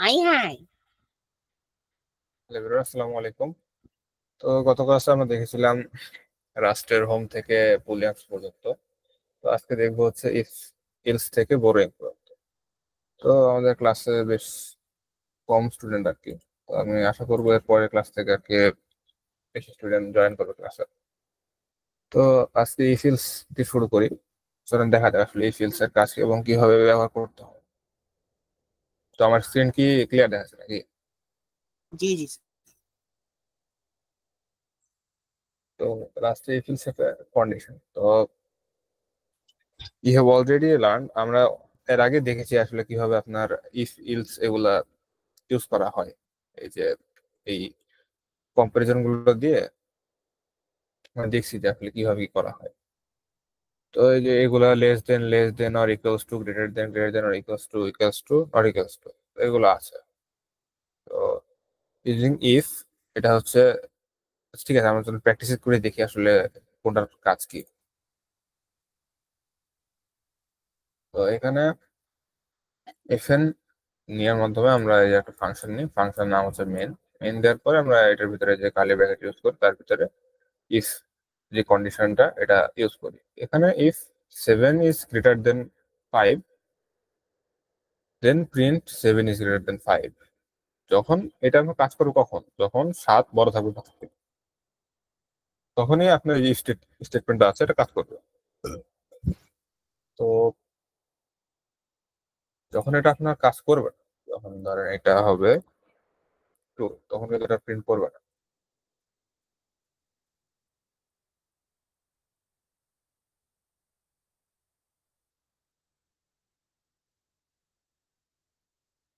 I high. আসসালামু আলাইকুম। তো গত ক্লাসে আমরা দেখেছিলাম রাষ্ট্রের হোম থেকে বুলিয়ান্স পর্যন্ত। তো আজকে দেখবো হচ্ছে ইফ এলস থেকে বোরিং পর্যন্ত। তো আমাদের ক্লাসে বেশ কম স্টুডেন্ট আর কি। তো আমি আশা করবো এর পরের ক্লাস থেকে আর কি বেশি স্টুডেন্ট জয়েন করবে ক্লাসে। তো আজকে ইফ এলস দিয়ে শুরু করি। চলেন দেখা যাক আসলে ইফ এলস এর কাজ কি এবং কিভাবে ব্যবহার করতে হয়। তো আমার স্ক্রিন কি ক্লিয়ার দেখা যাচ্ছে নাকি? জি জি স্যার। তো লাস্টে ইফ এলস এর কন্ডিশন। তো ইউ হ্যাভ অলরেডি লার্ন, আমরা এর আগে দেখেছি আসলে কিভাবে আপনার ইফ ইলস এগুলা ইউজ করা হয়। এই যে এই কম্পারিজন গুলো দিয়ে আমরা দেখছি যে আসলে কিভাবে কি করা হয়। তো এই যে এগুলা less than or equals two, greater than or equals two or equals two, এগুলো আছে। তো ইউজিং ইফ, এটা হচ্ছে ঠিক আছে, আমরা যদি প্র্যাকটিস করে দেখি আসলে কোনটার কাজ কি। তো এখানে এফএন নেওয়ার মাধ্যমে আমরা এই যে একটা ফাংশন নিই, ফাংশন নাম হচ্ছে মেন দেওয়ার পরে আমরা এটার ভিতরে যে কার্লি ব্র্যাকেট ইউজ করি তার ভিতরে ইফ যে কন্ডিশনটা এটা ইউজ করি। এখানে if 7 is greater than 5, then print 7 is greater than 5। যখন এটা আমরা কাজ করবো কখন, যখন 7 বড় থাকবে 5 থেকে, তখনই আপনার যে স্টেটমেন্টটা আছে এটা কাজ করবে। তো যখন এটা আপনার কাজ করবে না, যখন ধরেন এটা হবে 2, তখন কিন্তু এটা প্রিন্ট করবে না।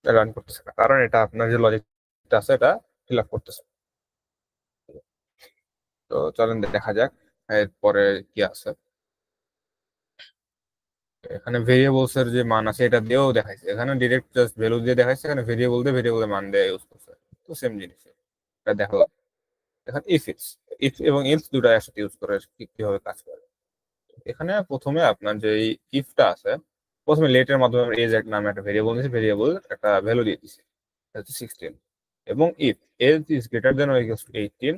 রান করতেছে না, কারণ এটা আপনার যে লজিকটা আছে এটা ফিল আপ করতেছে। তো চলেন দেখা যাক এরপরে কি আছে। এখানে ভেরিয়েবলস এর যে মান আছে এটা দিয়েও দেখাইছে, এখানে ডিরেক্ট জাস্ট ভ্যালু দিয়ে দেখাইছে, এখানে ভেরিয়েবলের মান দিয়ে ইউজ করছে। তো সেম জিনিস এটা দেখলাম। এখন ইফ এবং ইলস দুটো একসাথে ইউজ করে কিভাবে কাজ করে। এখানে প্রথমে আপনার যে ইফটা আছে, প্রথমে লেটের মাধ্যমে এজ এক নামে একটা ভেরিয়েবল দিয়েছে, ভেরিয়েবল একটা ভ্যালু দিয়ে দিচ্ছে, এটা হচ্ছে 16। এবং if age is greater than or equals to 18,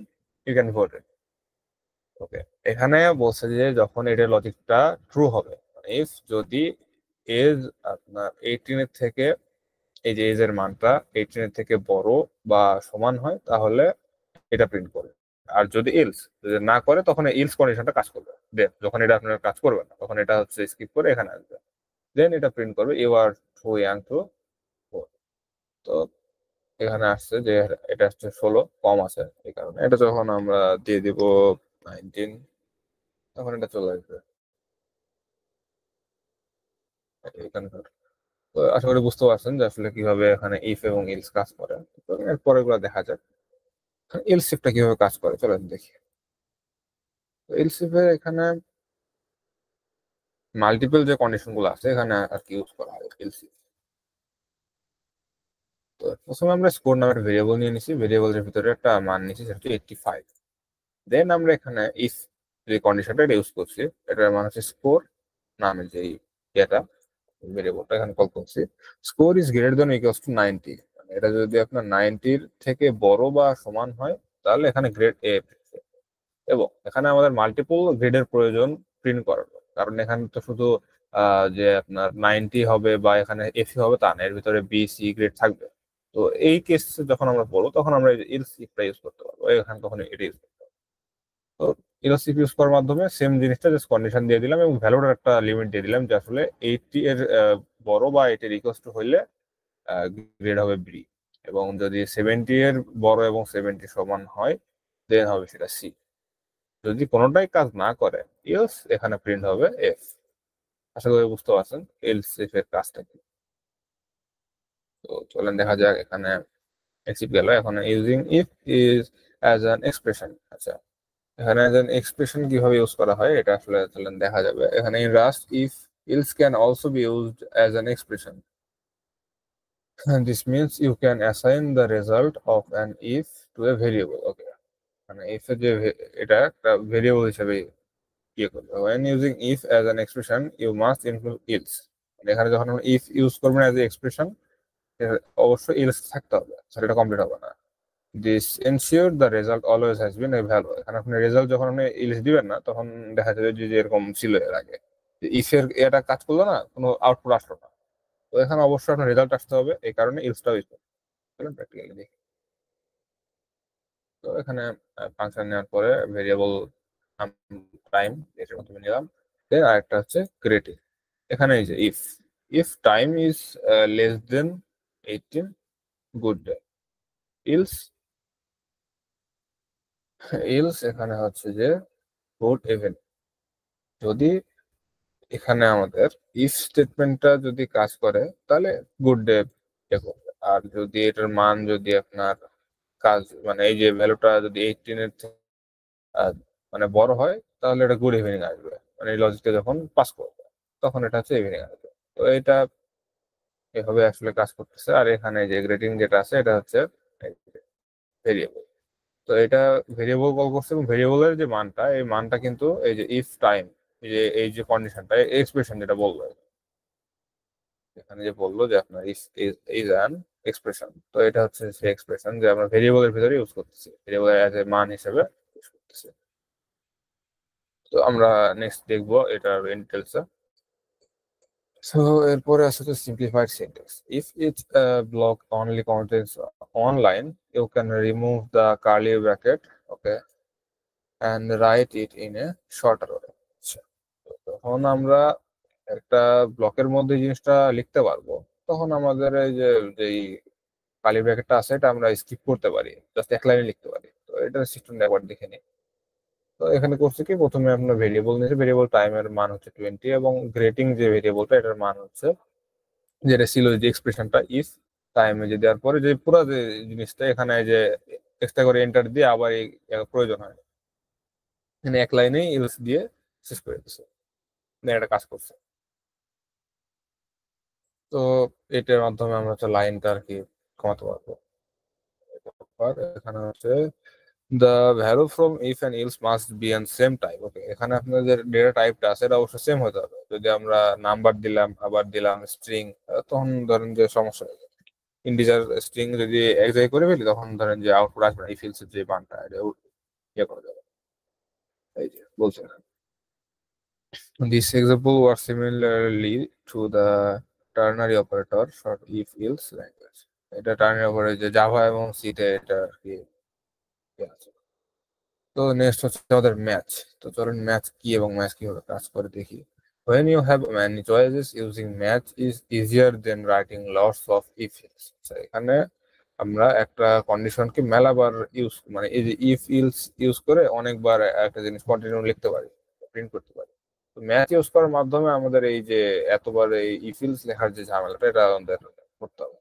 you can vote. Okay, এখানে বলছে যে যখন এটার লজিকটা ট্রু হবে, ইফ যদি এজ আপনার 18 এর থেকে, এই যে এজ এর মানটা 18 এর থেকে বড় বা সমান হয় তাহলে এটা প্রিন্ট করবে। আর যদি এলস যদি না করে তখন এলস কন্ডিশনটা কাজ করবে। দেন যখন এটা আপনার কাজ করবে না তখন এটা হচ্ছে স্কিপ করে এখানে আসবে, দেন এটা প্রিন্ট করবে you are too young to for. তো এখানে আসছে যে এটা হচ্ছে 16, কম আছে এই কারণে এটা যখন আমরা দিয়ে দিব 19, তখন এটা চলে আসবে এখানকার। তো আশা করি বুঝতে পারছেন যে আসলে কিভাবে এখানে ইফ এবং ইলস কাজ করে। তো এরপরে গুলো দেখা যাক এলস ইফটা কিভাবে কাজ করে, চলেন দেখি। তো এলস ইফ এর এখানে মাল্টিপল যে কন্ডিশন গুলো আছে এখানে আর কি ইউজ করা হয় এলস ইফ। তো প্রথমে আমরা স্কোর নামের ভেরিয়েবল নিয়ে নিছি, ভেরিয়েবলের ভিতরে একটা মান নিছি সেটা হচ্ছে 85। দেন আমরা এখানে ইফ যে কন্ডিশনটা এটা ইউজ করছি, এটার মান হচ্ছে স্কোর নামের যে ইয়েটা ভেরিয়েবলটা এখানে কল করছি। Score is greater then equals two 90, মানে এটা যদি আপনার 90-র থেকে বড় বা সমান হয় তাহলে এখানে গ্রেড এ। এবং এখানে আমাদের মাল্টিপল গ্রেডের প্রয়োজন প্রিন্ট করার, কারণ এখানে তো শুধু যে আপনার 90 হবে বা এখানে এফি হবে তা না, এর ভিতরে বি সি গ্রেড থাকবে। তো এই কেস যখন আমরা পড়বো তখন আমরা এলস ইফটা ইউজ করতে পারবো, এখানে তখন এটা ইউজ করতে পারবো। তো এলস ইফ ইউজ করার মাধ্যমে সেম জিনিসটা জাস্ট কন্ডিশন দিয়ে দিলাম এবং ভ্যালুটার একটা লিমিট দিয়ে দিলাম যে আসলে 80 এর বড় বা 80 এর ইকুয়াল টু হইলে গ্রেড হবে বি, এবং যদি 70 এর বড় এবং 70 সমান হয় দেন হবে সেটা সি। যদি কোনোটাই কাজ না করে এলস এখানে প্রিন্ট হবে এফ। আশা করি বুঝতে পারছেন এলস এফ এর কাজটা কি। তো চলেন দেখা যাক এখানে এক্সিট গেল। এখন using if is as an expression. আচ্ছা, এখানে অ্যাজ অ্যান এক্সপ্রেশন কিভাবে ইউজ করা হয় এটা আসলে চলেন দেখা যাবে। এখানে in Rust if else can also be used as an expression. This means you can assign the result of an if to a variable. Okay, মানে ইফ এর যে এটা একটা ভেরিয়েবল হিসেবে ইয়ে করবে। when using if as an expression you must include else, মানে এখানে যখন আমরা if ইউজ করবেন অ্যাজ এ এক্সপ্রেশন অবশ্যই ইলস থাকতে হবে, সেটা কমপ্লিট হবে না। This ensure the result always has been A value. এখানে আপনি রেজাল্ট যখন আপনি ইলিশ দিবেন না, তখন দেখা যাবে যে এরকম ছিল এর আগে, ইফের এটা কাজ করলো না, কোনো আউটপুট আসলো না। তো এখানে অবশ্যই আপনার রেজাল্ট আসতে হবে, এই কারণে ইলসটাও ইউজ করতে হবে প্র্যাকটিক্যালি দেখি। তো এখানে ফাংশন নেওয়ার পরে ভেরিয়েবল টাইম এটার মাধ্যমে নিলাম। দেন আরেকটা হচ্ছে ক্রিয়েটিভ। এখানে এই যে if if time is less than 18 good day, else else এখানে হচ্ছে যে গুড ইভেন। যদি এখানে আমাদের ইফ স্টেটমেন্টটা যদি কাজ করে তাহলে গুড ডে করবে, আর যদি এটার মান যদি আপনার কাজ মানে এই যে ভ্যালুটা যদি 18 এর থেকে মানে বড় হয়, তাহলে এটা গুড ইভিনিং আসবে, মানে এই লজিকটা যখন পাস করবে তখন এটা হচ্ছে ইভিনিং আসবে। তো এটা এভাবে আসলে কাজ করতেছে। আর এখানে যে গ্রেডিং যেটা আছে এটা হচ্ছে ভেরিয়েবল। তো এটা ভেরিয়েবল কল করছে, এবং ভেরিয়েবলের যে মানটা, এই মানটা কিন্তু এই যে ইফ টাইম, এই যে কন্ডিশনটা এক্সপ্রেশন যেটা বললো এখানে, যে বললো যে আপনার ইজ অ্যান এক্সপ্রেশন, তো এটা হচ্ছে সেই এক্সপ্রেশন যে আমরা ভেরিয়েবলের ভিতরে ইউজ করতেছি, ভেরিয়েবল অ্যাজ এ মান হিসেবে ইউজ করতেছি। তো আমরা নেক্সট দেখবো এটার ডিটেলস। সো এরপরে আছে তো simplified syntax. If it block only contents on line, you can remove the curly bracket, okay, and write it in a shorter way. তখন আমরা একটা ব্লকের মধ্যে জিনিসটা লিখতে পারবো, তখন আমাদের এই যে যেই কালি ব্র্যাকেটটা আছে এটা আমরা স্কিপ করতে পারি, জাস্ট এক লাইনে লিখতে পারি। তো এটার সিস্টেমটা একবার দেখে নিই। তো এখানে করছে কি, প্রথমে আপনার ভেরিয়েবল নিয়েছে, ভেরিয়েবল টাইমের মান হচ্ছে 20, এবং গ্রেটিং যে ভেরিয়েবলটা এটার মান হচ্ছে, যেটা ছিল যে এক্সপ্রেশনটা ইফ টাইমে যে দেওয়ার পরে যে পুরো যে জিনিসটা এখানে যে এক্সট্রা করে এন্টার দিয়ে আবার এই প্রয়োজন হয়, এখানে এক লাইনেই ইউজ দিয়ে শেষ করে দিচ্ছে, এটা কাজ করছে। তো এটার মাধ্যমে আমরা হচ্ছে লাইনটা আর কি কমাতে পারবো। আর এখানে হচ্ছে the value from if and else must be and same type, okay. এখানে আপনাদের ডেটা টাইপটা আছে এটা অবশ্যই সেম হতে হবে। যদি আমরা নাম্বার দিলাম আবার দিলাম স্ট্রিং, তখন ধরেন যে সমস্যা হয়ে যাবে। ইন্টিজার স্ট্রিং যদি এক জায়গায় করে ফেলি, তখন ধরেন যে আউটপুট আসবে না, ইফ ইলসের যে মানটা এটা ইয়ে করা যাবে। এই যে বলছে this example was similarly to the ternary operator for if else language. এটা টার্নারি অপারেটর যে জাভা এবং সিতে এটা আর কি ইয়ে আছে। তো নেক্সট হচ্ছে আমাদের ম্যাচ। তো চলুন ম্যাচ কি এবং ম্যাচ কিভাবে কাজ করে দেখি। When you have many choices, using match is easier than writing lots of if else. এখানে আমরা একটা কন্ডিশনকে মেলাবার ইউজ মানে এই যে ইফ ইলস ইউজ করে অনেকবার একটা জিনিস কন্টিনিউ লিখতে পারি, প্রিন্ট করতে পারি। তো ম্যাচ ইউজ করার মাধ্যমে আমাদের এই যে এতবার এই ইফ ইলস লেখার যে ঝামেলাটা এটা আমাদের করতে হবে।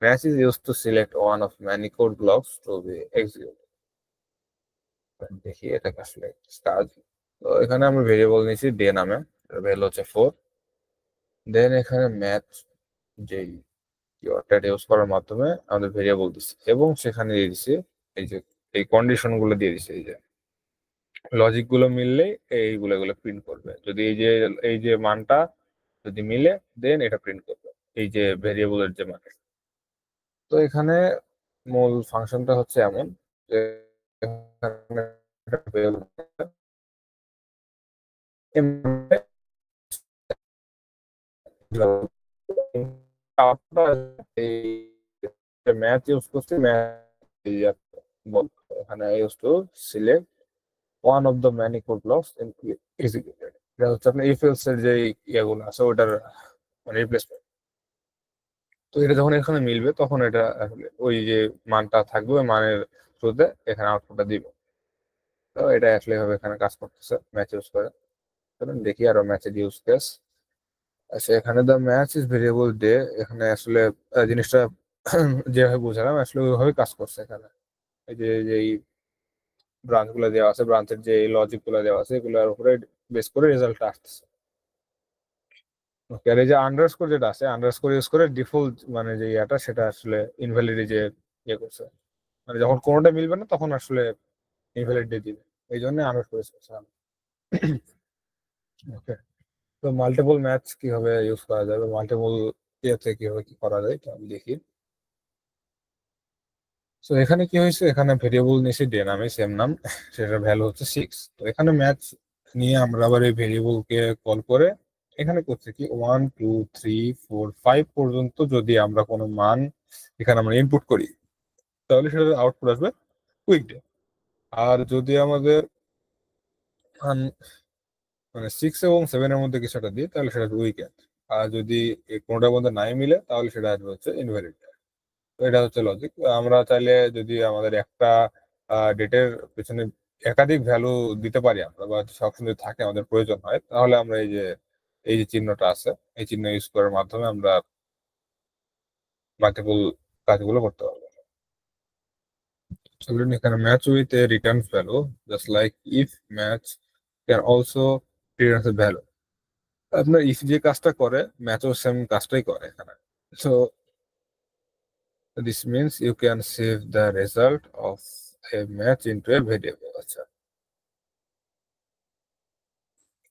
Match is use to select one of many code blocks to be execute. দেখি এটা আসলে কাজ। তো এখানে আমরা ভেরিয়েবল নিয়েছি ডে নামে, ভ্যালু হচ্ছে 4। দেন এখানে ম্যাচ যেই কিওয়ার্ডটা ইউজ করার মাধ্যমে আমাদের ভেরিয়েবল দিচ্ছে, এবং সেখানে দিয়ে দিচ্ছে এই যে এই কন্ডিশন গুলো দিয়ে দিচ্ছে, এই যে লজিক গুলো মিললে এইগুলো এগুলো প্রিন্ট করবে। যদি এই যে মানটা যদি মিলে, দেন এটা প্রিন্ট করবে এই যে ভেরিয়েবলের যে মান। তো এখানে মূল ফাংশনটা হচ্ছে এমন যে এখানে একটা variable ম্যাথ ইউজ করছি, এখানে use to select one of the many code blocks executed. এটা হচ্ছে আপনার ইফ এলস এর যে ইয়েগুলো আছে ওটার মানে রিপ্লেসমেন্ট। তো এটা যখন এখানে মিলবে তখন এটা আসলে ওই যে মানটা থাকবে, ওই মানের থ্রুতে এখানে আউটপুটটা দিবে। তো এটা আসলে এভাবে এখানে কাজ করতেছে ম্যাচ ইউজ করে। দেখি আরো ম্যাচের ইউজ কেস। আচ্ছা, এখানে the match is variable day, এখানে আসলে জিনিসটা যেভাবে বুঝালাম আসলে ওইভাবে কাজ করছে এখানে। এই যে এই ব্রাঞ্চ গুলো দেওয়া আছে, ব্রাঞ্চের যে লজিক গুলো দেওয়া আছে এগুলোর উপরে বেস করে রেজাল্টটা আসতেছে। ওকে, আর এই যে আন্ডারস্কোর যেটা আছে, আন্ডারস্কোর ইউজ করে ডিফল্ট মানে যে ইয়াটা সেটা আসলে ইনভ্যালিড যে ইয়ে করছে, মানে যখন কোনোটা মিলবে না তখন আসলে ইনভ্যালিড দিয়ে দিবে, এই জন্য আন্ডারস্কোর ইউজ করছে। ওকে, তো মাল্টিপল ম্যাচ কিভাবে ইউজ করা যাবে, মাল্টিপল এতে কিভাবে কি করা যায় এটা আমি দেখি। তো এখানে কি হয়েছে, এখানে ভেরিয়েবল নিয়েছি ডে নামে সেম নাম, সেটার ভ্যালু হচ্ছে 6। তো এখানে ম্যাচ নিয়ে আমরা আবার এই ভেরিয়েবলকে কল করে এখানে করছে কি 1 2 3 4 5 পর্যন্ত যদি আমরা কোনো মান এখানে আমরা ইনপুট করি তাহলে সেটা আউটপুট আসবে উইকডে। আর যদি আমাদের মানে 6 এবং 7 এর মধ্যে কিছু একটা দিই তাহলে সেটা উইকেন্ড। আর যদি এই কোনোটার মধ্যে নাই মিলে তাহলে সেটা আসবে হচ্ছে ইনভ্যালিড। তো এটা হচ্ছে লজিক। আমরা চাইলে যদি আমাদের একটা ডেটের পেছনে একাধিক ভ্যালু দিতে পারি আমরা, বা সবসময় যদি থাকে আমাদের প্রয়োজন হয়, তাহলে আমরা এই যে চিহ্নটা আছে এই চিহ্ন ইউজ করার মাধ্যমে আমরা মাল্টিপল কাজগুলো করতে পারবো। চলুন এখানে match with a return value, just like if match can also return value. আপনার ইফ যে কাজটা করে ম্যাচও সেম কাজটাই করে এখানে। So this means you can save the result of a match into a variable। আচ্ছা,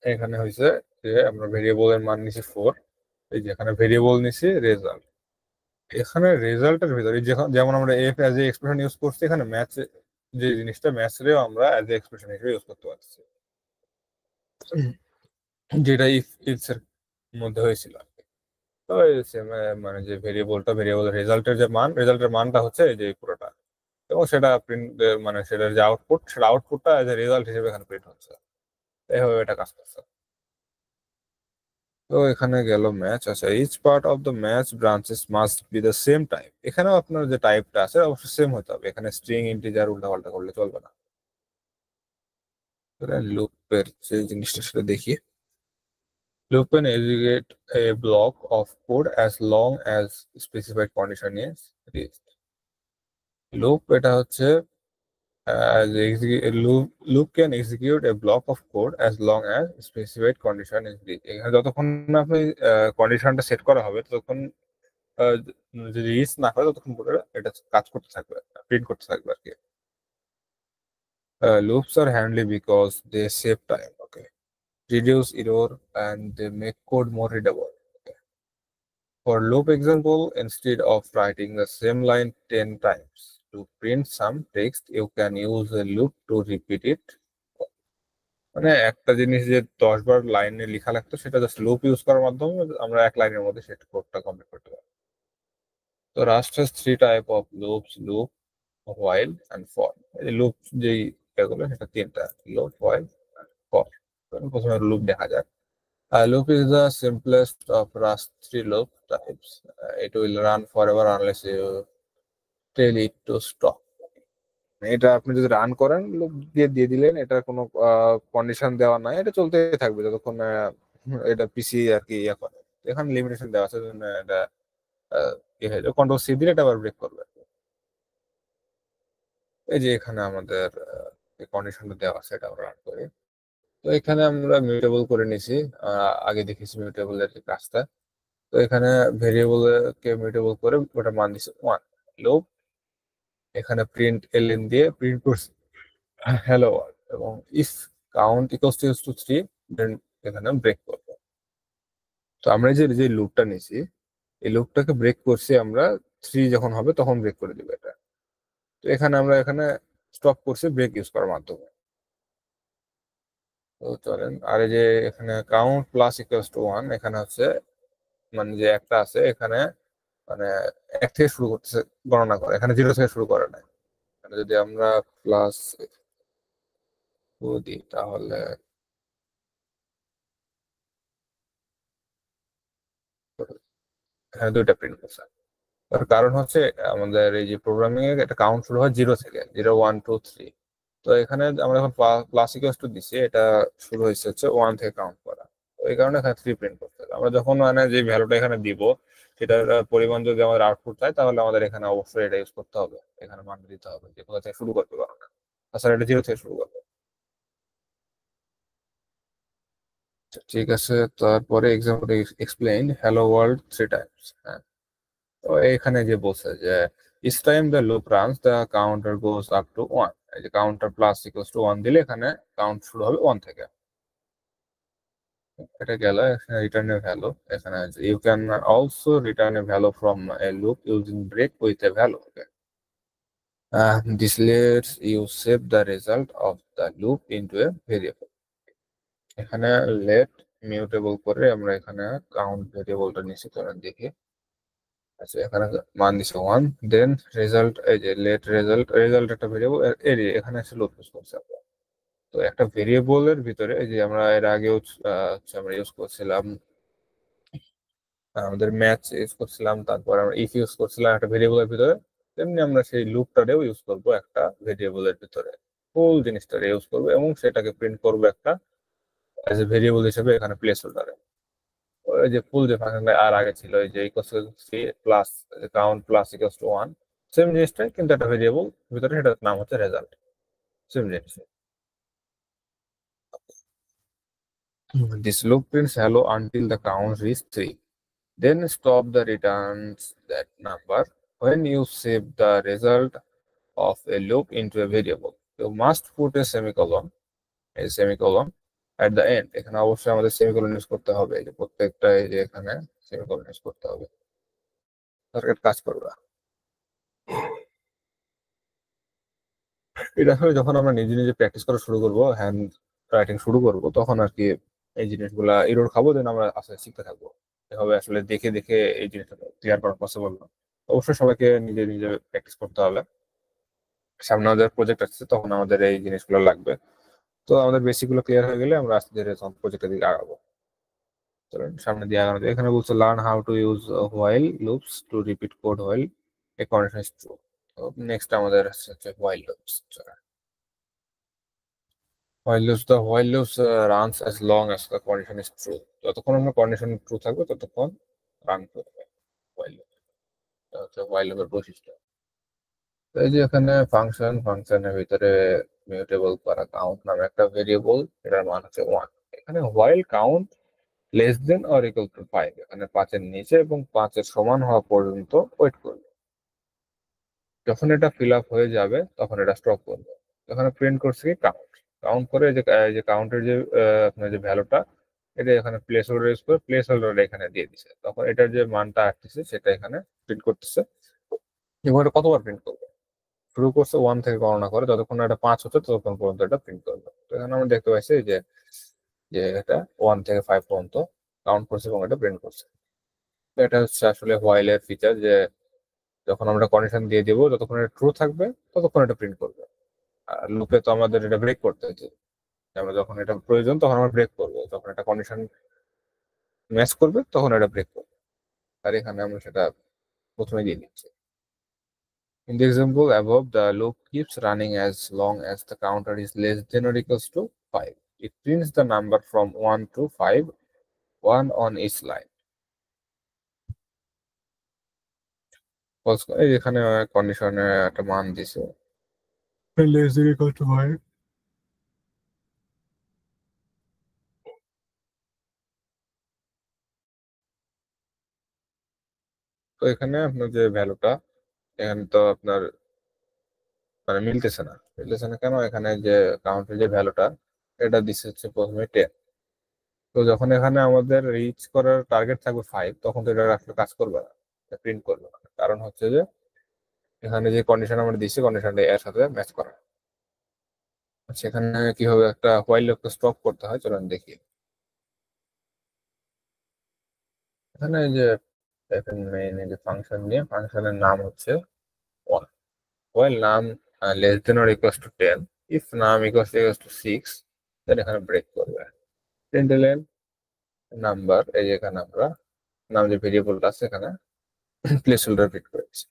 এখানে হয়েছে যে আমরা ভেরিয়েবলের মান নিছি 4, এই যে এখানে ভেরিয়েবল নিছি রেজাল্ট। এখানে রেজাল্টের ভিতরে যেমন আমরা F as a expression use করছি, এখানে ম্যাচ যে জিনিসটা ম্যাচ রেও আমরা অ্যাজ এ এক্সপ্রেশন হিসেবে ইউজ করতে পারছি, যেটা ইফ ইটস এর মধ্যে হয়েছিল। তো মানে যে ভেরিয়েবল রেজাল্টের যে মান, রেজাল্টের মানটা হচ্ছে এই যে পুরোটা, এবং সেটা প্রিন্ট মানে সেটার যে আউটপুট, সেটা আউটপুটটা এজ এ রেজাল্ট হিসেবে এখানে প্রিন্ট হচ্ছে। এইভাবে এটা কাজ করছে। তো এখানে গেল ম্যাচ। আচ্ছা, each part of the match branches must be the same type. এখানেও আপনার যে টাইপটা আছে অবশ্যই সেম হতে হবে, এখানে স্ট্রিং ইন্টিজার উল্টাপাল্টা করলে চলবে না। লুপের যে জিনিসটা সেটা দেখি। Loop can execute A block of code as long as specified condition is reached. Loop এটা হচ্ছে loop can execute a block of code as long as specified condition is reached। এখানে যতক্ষণ না আপনি কন্ডিশনটা সেট করা হবে ততক্ষণ আহ, যদি রিচ না হয় ততক্ষণ পরে এটা কাজ করতে থাকবে, প্রিন্ট করতে থাকবে আর কি। Loops are handy because they save time, okay, reduce error and they make code more readable. Okay. For loop example, instead of writing the same line 10 times to print some text, you can use a loop to repeat it। মানে একটা জিনিস যে 10 বার লাইনে লেখা লাগতো সেটা just loop use করার মাধ্যমে আমরা এক লাইনের মধ্যে সেটা কোডটা কমপ্লিট করতে পারি। তো Rust has 3 type of loops: loop, while and for. এই লুপ যেই এগুলো সেটা 3টা: লুপ, হোয়াইল, ফর। প্রথমে লুপ দেখা যায়। Loop is the simplest of Rust 3 loop types. It will run forever unless you tell it to stop. এটা আপনি যদি রান করেন, লুপ দিয়ে দিয়ে দিলেন, এটার কোনো কন্ডিশন দেওয়া নাই, এটা চলতে থাকবে যতক্ষণ এটা পিসি আর কি ইয়ে করে। এখানে লিমিটেশন দেওয়া আছে, এটা ইয়ে হয়ে যাবে, কন্ট্রোল সি দিলে এটা আবার ব্রেক করবে। এই যে এখানে আমাদের কন্ডিশনটা দেওয়া আছে, এটা আমরা রান করি। তো এখানে আমরা মিউটেবল করে নিছি, আগে দেখেছি মিউটেবলের কাজটা। তো এখানে ভেরিয়েবল কে মিউটেবল করে ওটা মান দিছে 1। লুপ এখানে প্রিন্ট এলএন দিয়ে প্রিন্ট করছি হ্যালো ওয়ার্ল্ড, এবং ইফ কাউন্ট ইকুয়ালস টু 3 দেন এখানে ব্রেক করবো। তো আমরা যে লুপটা নিছি এই লুপটাকে ব্রেক করছি আমরা 3 যখন হবে তখন ব্রেক করে দিবে এটা। তো এখানে আমরা স্টপ করছি ব্রেক ইউজ করার মাধ্যমে। তো চলেন, আর এই যে এখানে কাউন্ট প্লাস ইকুয়ালস টু 1, এখানে হচ্ছে মানে যে একটা আছে এখানে মানে 1 থেকে শুরু করতেছে, গণনা করে, এখানে 0 থেকে শুরু করে না। এখানে যদি আমরা প্লাস দিই তাহলে এখানে 2টা প্রিন্ট করছে। তার কারণ হচ্ছে আমাদের এই যে প্রোগ্রামিং এর একটা কাউন্ট শুরু হয় 0 থেকে, 0 1 2 3। তো এখানে আমরা যখন প্লাস ইকুয়ালস টু দিচ্ছি এটা শুরু হয়েছে হচ্ছে 1 থেকে কাউন্ট করা। তো এই কারণে এখানে 3 প্রিন্ট করতে হবে। আমরা যখন মানে যে ভ্যালুটা এখানে দিব সেটার পরিমাণ যদি আমাদের আউটপুট চাই তাহলে আমাদের এখানে অবশ্যই এটা ইউজ করতে হবে, এখানে মান দিতে হবে যে কোথা থেকে শুরু করতে পারবো না, তাছাড়া এটা 0 থেকে শুরু করবে। ঠিক আছে, তারপরে example explain hello world 3 times. হ্যাঁ, তো এখানে যে বলছে যে each time the loop runs the counter goes up to 1। এই যে কাউন্টার প্লাস ইকুয়ালস টু 1 দিলে এখানে কাউন্ট শুরু হবে 1 থেকে। এটা গেল, এখানে রিটার্ন এ ভ্যালু এখানে আছে you can also return a value from a loop using break with a value. This lets you save the result of the loop into a variable. এখানে let mutable করে আমরা এখানে count ভেরিয়েবলটা নিচ্ছি, চলেন দেখি। আচ্ছা, এখানে মান দিছে 1, দেন রেজাল্ট, এই যে let রেজাল্ট একটা ভেরিয়েবল এখানে আছে লুপ ইউজ করছে আমরা। তো একটা ভেরিয়েবলের ভিতরে এই যে আমরা এর আগেও আমরা ইউজ করছিলাম, আমাদের ম্যাচ ইউজ করছিলাম, তারপর আমরা ইফ ইউজ করছিলাম একটা ভেরিয়েবলের ভিতরে, তেমনি আমরা সেই লুপটারেও ইউজ করব একটা ভেরিয়েবলের ভিতরে, ফুল জিনিসটারে ইউজ করবো এবং সেটাকে প্রিন্ট করবো একটা অ্যাজ এ ভেরিয়েবল হিসেবে এখানে প্লেস হোল্ডারে। ওই যে ফুল যে ফাংশনটা আর আগে ছিল এই যে equals to C plus count plus equals to 1, same জিনিসটাই কিন্তু একটা ভেরিয়েবল ভিতরে, সেটার নাম হচ্ছে রেজাল্ট, সেম জিনিস। This loop prints hello until the count reaches 3. Then stop the returns that number. When you save the result of a loop into a variable, you must put a semicolon at the end. এখানে অবশ্যই আমাদের semicolon use করতে হবে, এই যে প্রত্যেকটা এই যে এখানে সেমিকোলন ইউজ করতে হবে, টার্গেট কাজ করবে। এটা আসলে যখন আমরা নিজে নিজে প্র্যাকটিস করা শুরু করব, হ্যান্ড রাইটিং শুরু করব, তখন আর কি এই জিনিসগুলা এরর খাবো, দেন আমরা আস্তে শিখতে থাকবো। এভাবে আসলে দেখে দেখে এই জিনিসটা ক্লিয়ার করা পসিবল না। অবশ্যই সবাইকে নিজে নিজে প্র্যাকটিস করতে হবে। সামনে আমাদের প্রজেক্ট আসছে, তখন আমাদের এই জিনিসগুলো লাগবে। তো আমাদের বেসিক গুলো ক্লিয়ার হয়ে গেলে আমরা আস্তে ধীরে প্রজেক্টের দিকে আগাবো। চলেন সামনে দিয়ে আগানো। এখানে বলছে learn how to use while loops to repeat code while a condition is true. তো নেক্সট আমাদের হচ্ছে while loops. While loops runs as long as the condition is true. যতক্ষণ আমরা কন্ডিশন ট্রু থাকবে ততক্ষণ রান করবে while loop। এটা হচ্ছে while loop এর বৈশিষ্ট্য। তো এই যে এখানে ফাংশনের ভিতরে মিউটেবল করা কাউন্ট নামে একটা ভেরিয়েবল, এটার মান হচ্ছে 1। এখানে while count less than or equal to 5, এখানে 5 এর নিচে এবং 5 এর সমান হওয়া পর্যন্ত ওয়েট করবে। যখন এটা ফিল আপ হয়ে যাবে তখন এটা স্টপ করবে। এখানে প্রিন্ট করছে কি কাউন্ট, কাউন্ট করে যে কাউন্টের যে আপনার যে ভ্যালুটা, এটা এখানে প্লেস হোল্ডার ইউজ করে প্লেস হোল্ডার এখানে দিয়ে দিছে, তখন এটার যে মানটা আসতেছে সেটা এখানে প্রিন্ট করতেছে। এবং এটা কতবার প্রিন্ট করবে, শুরু করছে 1 থেকে গণনা করে, যতক্ষণ এটা 5 হচ্ছে ততক্ষণ পর্যন্ত এটা প্রিন্ট করবে। তো এখানে আমরা দেখতে পাচ্ছি যে যে এটা 1 থেকে 5 পর্যন্ত কাউন্ট করছে এবং এটা প্রিন্ট করছে। এটা হচ্ছে আসলে হোয়াইল এর ফিচার, যে যখন আমরা কন্ডিশন দিয়ে দিব যতক্ষণ এটা ট্রু থাকবে ততক্ষণ এটা প্রিন্ট করবে। আর লুপে তো আমাদের এটা ব্রেক করতে হচ্ছে, আমরা যখন এটা প্রয়োজন তখন আমরা ব্রেক করবো, যখন এটা কন্ডিশন ম্যাচ করবে তখন এটা ব্রেক করবে। আর এখানে আমরা সেটা প্রথমে দিয়ে দিচ্ছি। In the example above, the loop keeps running as long as the counter is less than or equals to 5. It prints the number from 1 to 5, 1 on each line. এখানে কন্ডিশনে একটা মান দিছে less than or equal to 5। তো এখানে আপনার যে ভ্যালুটা, এখানে তো আপনার মানে মিলতেছে না কেন, এখানে যে কাউন্টের যে ভ্যালুটা এটা দিচ্ছে হচ্ছে প্রথমে 10। তো যখন এখানে আমাদের রিচ করার টার্গেট থাকবে 5, তখন তো এটা আসলে কাজ করবে না, প্রিন্ট করবে না। কারণ হচ্ছে যে এখানে যে কন্ডিশন আমরা দিচ্ছি কন্ডিশনটা এর সাথে ম্যাচ করা। সেখানে কিভাবে একটা হোয়াইল লুপকে স্টপ করতে হয় চলুন দেখি। এখানে যে দেখেন মেইন যে ফাংশন নিয়ে, ফাংশনের নাম হচ্ছে ওয়ান। হোয়াইল নাম less than or equals two 10, if নাম ইকুয়ালস টু 6, দেন এখানে ব্রেক করবে। প্রিন্টএলএন নাম্বার, এই যে এখানে আমরা নাম যে ভেরিয়েবলটা আছে এখানে প্লেস হোল্ডার প্রিন্ট করেছি।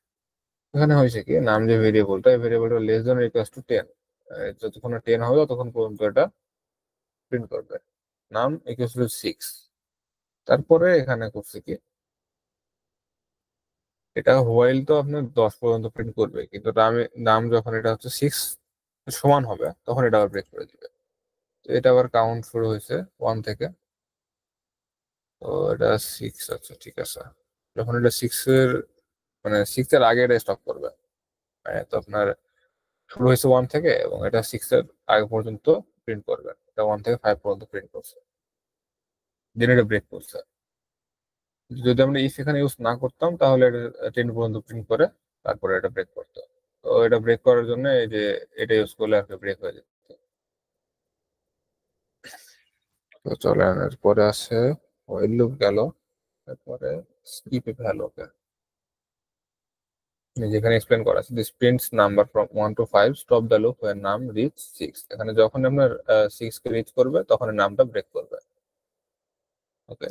এখানে হয়েছে কি নাম যে ভেরিয়েবলটা, এই ভেরিয়েবলটা লেস দেন ইকুয়ালস টু 10, যতক্ষণ 10 হবে ততক্ষণ পর্যন্ত এটা প্রিন্ট করবে। নাম ইকুয়ালস টু 6, তারপরে এখানে করছে কি এটা হোয়াইল তো আপনার 10 পর্যন্ত প্রিন্ট করবে, কিন্তু নাম যখন এটা হচ্ছে 6 সমান হবে তখন এটা আবার ব্রেক করে দিবে। তো এটা আবার কাউন্ট শুরু হয়েছে 1 থেকে, তো এটা 6, আচ্ছা ঠিক আছে। যখন এটা 6 এর মানে 6 এর আগে এটা স্টপ করবে, তো আপনার শুরু হয়েছে 1 থেকে এবং এটা 6 এর আগে পর্যন্ত প্রিন্ট করবে। এটা 1 থেকে 5 পর্যন্ত প্রিন্ট করছে। দেন এটা ব্রেক করছে। যদি আমরা ইফ এখানে ইউজ না করতাম তাহলে এটা 10 পর্যন্ত প্রিন্ট করে তারপরে এটা ব্রেক করতো। তো এটা ব্রেক করার জন্য এই যে এটা ইউজ করলে আর ব্রেক হয়ে যেত। তো চলেন এরপরে আসে হোয়াইল লুপ গেল, তারপরে স্কিপ ভ্যালু। যেখানে এক্সপ্লেন করা আছে this prints number from 1 to 5 stop the loop when নাম রিচ 6। এখানে যখন আপনার 6 কে রিচ করবে তখন এই নামটা ব্রেক করবে। ওকে,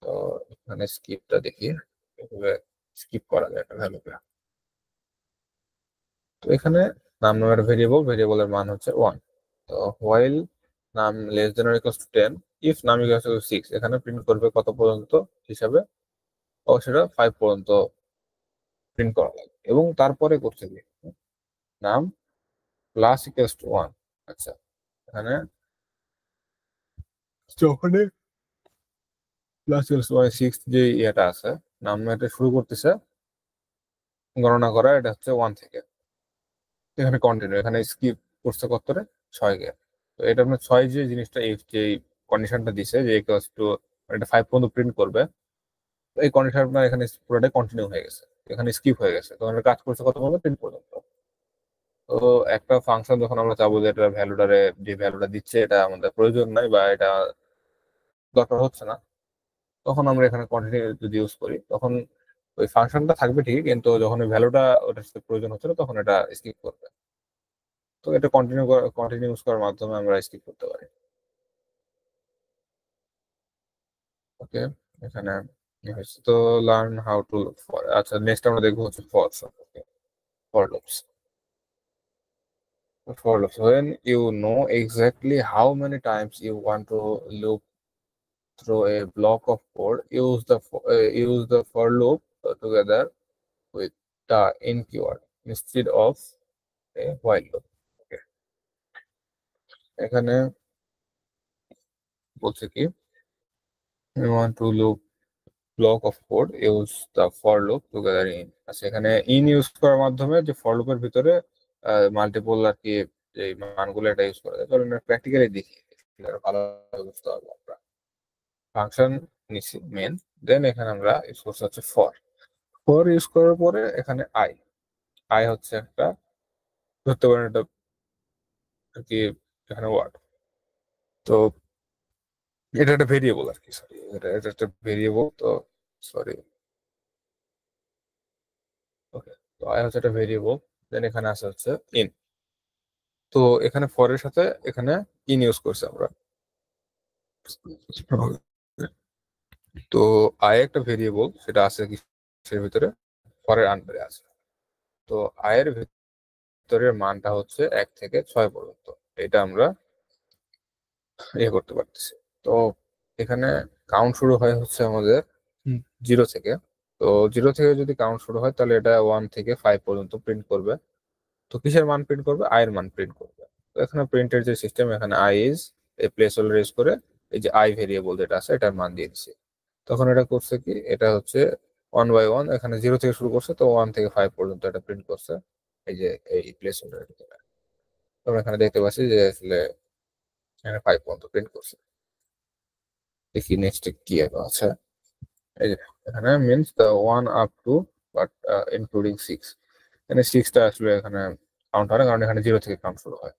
তো এখানে স্কিপটা দেখি কিভাবে স্কিপ করা যায় একটা ভ্যালুকে। তো এখানে নাম নামের ভেরিয়েবলের মান হচ্ছে 1। তো হোয়াইল নাম less than or equals two 10 if নাম ইকুয়ালস টু 6 এখানে প্রিন্ট করবে কত পর্যন্ত হিসাবে, ও সেটা 5 পর্যন্ত প্রিন্ট করা লাগে। এবং তারপরে করছে কি নাম প্লাস ইকুয়ালস টু 1। আচ্ছা, এখানে যখনই প্লাস ইকুয়ালস টু 6 যে ইয়েটা আছে নাম এটা শুরু করতেছে গণনা করা, এটা হচ্ছে 1 থেকে। এখানে কন্টিনিউ, এখানে স্কিপ করছে কতরে 6 কে। তো এটা আপনার 6 যে জিনিসটা এই যে কন্ডিশনটা দিছে যে ইকুয়ালস টু এটা 5 পর্যন্ত প্রিন্ট করবে, এই কন্ডিশন আপনার এখানে পুরোটাই কন্টিনিউ হয়ে গেছে, এখানে স্কিপ হয়ে গেছে। তখন এটা কাজ করছে কত পর্যন্ত, প্রিন্ট পর্যন্ত। তো একটা ফাংশন যখন আমরা চাবো যে এটা ভ্যালুটারে যে ভ্যালুটা দিচ্ছে এটা আমাদের প্রয়োজন নাই বা এটা দরকার হচ্ছে না, তখন আমরা এখানে কন্টিনিউ যদি ইউজ করি তখন ওই ফাংশনটা থাকবে ঠিকই, কিন্তু যখন ওই ভ্যালুটা ওটার সাথে প্রয়োজন হচ্ছে না তখন এটা স্কিপ করবে। তো এটা কন্টিনিউ ইউজ করার মাধ্যমে আমরা স্কিপ করতে পারি। ওকে, এখানে তো learn how to look for. আচ্ছা, নেক্সট আমরা দেখবো হচ্ছে ফর সম্পর্কে, for loops. For loops, when you know exactly how many times you want to loop through a block of code, use the for loop together with the in keyword instead of a while loop. Okay. এখানে বলছে কি you want to loop block of code, use the for loop together in। আচ্ছা, এখানে in use করার মাধ্যমে যে for লুপের ভিতরে মাল্টিপল আর কি যে মানগুলো এটা ইউজ করা যায়। চলুন প্র্যাকটিক্যালি দেখি, ভালো বুঝতে পারবো আমরা। ফাংশন নিচ্ছি মেন, দেন এখানে আমরা ইউজ করছি হচ্ছে ফর ইউজ করার পরে এখানে আই হচ্ছে একটা ধরতে পারেন এটা আর কি এখানে ওয়ার্ড। তো এটা একটা ভেরিয়েবল আর কি, সরি এটা একটা ভেরিয়েবল। তো সরি, ওকে, তো আই হচ্ছে একটা ভেরিয়েবল, দেন এখানে আছে হচ্ছে ইন। তো এখানে ফরের সাথে এখানে ইন ইউজ করছি আমরা। তো আই একটা ভেরিয়েবল, সেটা আছে কিসের ভিতরে, ফরের আন্ডারে আছে। তো আয়ের ভিতরের মানটা হচ্ছে 1 থেকে 6 পর্যন্ত, এটা আমরা ইয়ে করতে পারতেছি। তো এখানে কাউন্ট শুরু হয় হচ্ছে আমাদের 0 থেকে। তো 0 থেকে যদি কাউন্ট শুরু হয় তাহলে এটা 1 থেকে 5 পর্যন্ত প্রিন্ট করবে। তো কিসের মান প্রিন্ট করবে, আয়ের মান প্রিন্ট করবে। তো এখানে প্রিন্টের যে সিস্টেম, এখানে আই ইজ এই প্লেস হোল্ডার ইউজ করে এই যে আই ভেরিয়েবল যেটা আছে এটার মান দিয়ে দিচ্ছি। তখন এটা করছে কি, এটা হচ্ছে 1 বাই 1, এখানে 0 থেকে শুরু করছে, তো 1 থেকে 5 পর্যন্ত এটা প্রিন্ট করছে এই যে এই প্লেস হোল্ডারের ভিতরে। তোমরা এখানে দেখতে পাচ্ছি যে আসলে এখানে 5 পর্যন্ত প্রিন্ট করছে। দেখি নেক্সট কি আছে। এই যে এখানে means the 1 up to but including 6। এখানে 6টা আসলে এখানে কাউন্ট হয় না, কারণ এখানে 0 থেকে কাউন্ট শুরু হয়।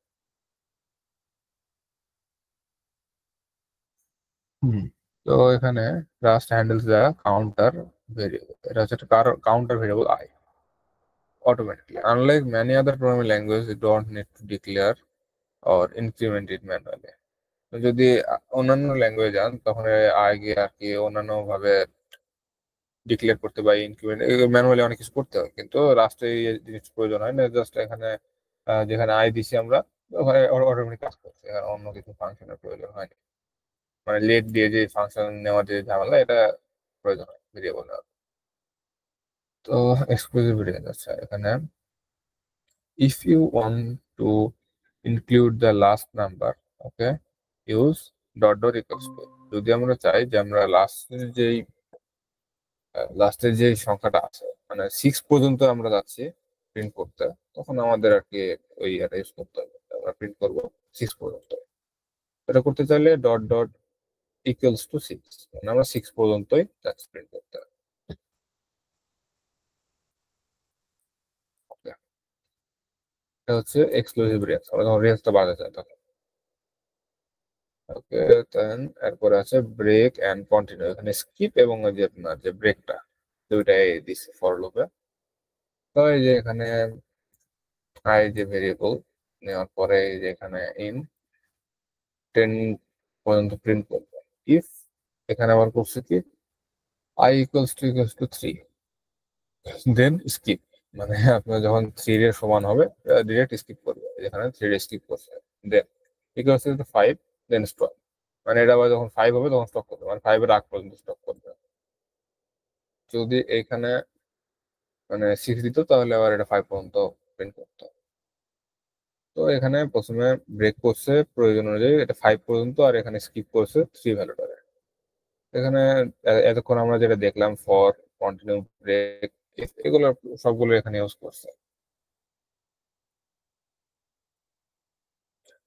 তো এখানে Rust handles the counter variable, এটা হচ্ছে একটা counter variable I automatically. Unlike many other programming languages, you don't need to declare or increment it manually. যদি অন্যান্য ল্যাঙ্গুয়েজ যান তখন আগে আর কি অন্যান্য ভাবে ডিক্লেয়ার করতে বা ইনক্রিমেন্ট ম্যানুয়ালি অনেক কিছু করতে হয়, কিন্তু রাস্টে এই জিনিস প্রয়োজন হয় না। জাস্ট এখানে যেখানে আই দিছি আমরা ওখানে অটোমেটিক কাজ করছে, এখানে অন্য কিছু ফাংশনের প্রয়োজন হয় না। মানে লেট দিয়ে যে ফাংশন নেওয়ার যে ঝামেলা এটা প্রয়োজন হয় ভেরিয়েবল নেওয়ার। তো এক্সক্লুসিভিটি আছে এখানে, if you want to include the last number, okay, use dot dot equals to। যদি আমরা চাই যে আমরা লাস্টের যে সংখ্যাটা আছে মানে 6 পর্যন্ত আমরা যাচ্ছি প্রিন্ট করতে, তখন আমাদের আর কি ওই এটা ইউজ করতে হবে, আমরা প্রিন্ট করবো 6 পর্যন্ত। এটা করতে চাইলে ডট ডট ইকুয়ালস টু 6, মানে আমরা 6 পর্যন্তই প্রিন্ট করতে হবে। এটা হচ্ছে এক্সক্লুসিভ রেঞ্জ, আমরা যখন রেঞ্জটা বাড়াতে চাই তখন। ওকে, দেন এরপরে আছে ব্রেক এন্ড কন্টিনিউ। এখানে স্কিপ এবং ওই যে আপনার যে ব্রেকটা দুইটাই দিচ্ছে ফর লুপে। তো এই যে এখানে আই যে ভেরিয়েবল নেওয়ার পরে এই যে এখানে ইন 10 পর্যন্ত প্রিন্ট করবে। ইফ এখানে আবার করছে কি I equals to 3, then skip, মানে আপনার যখন 3 এর সমান হবে ডিরেক্ট স্কিপ করবে, যেখানে 3 এর স্কিপ করছে। Then equals to 5, then stop, মানে এটা আবার যখন 5 হবে তখন স্টপ করবে, মানে 5 এর আগ পর্যন্ত স্টপ করবে। যদি এখানে মানে 6 দিত তাহলে আবার এটা 5 পর্যন্ত প্রিন্ট করতো। তো এখানে প্রথমে ব্রেক করছে প্রয়োজন অনুযায়ী, এটা 5 পর্যন্ত, আর এখানে স্কিপ করছে 3 ভ্যালুটারে। এখানে এতক্ষণ আমরা যেটা দেখলাম ফর, কন্টিনিউ, ব্রেক, এগুলো সবগুলো এখানে ইউজ করছে।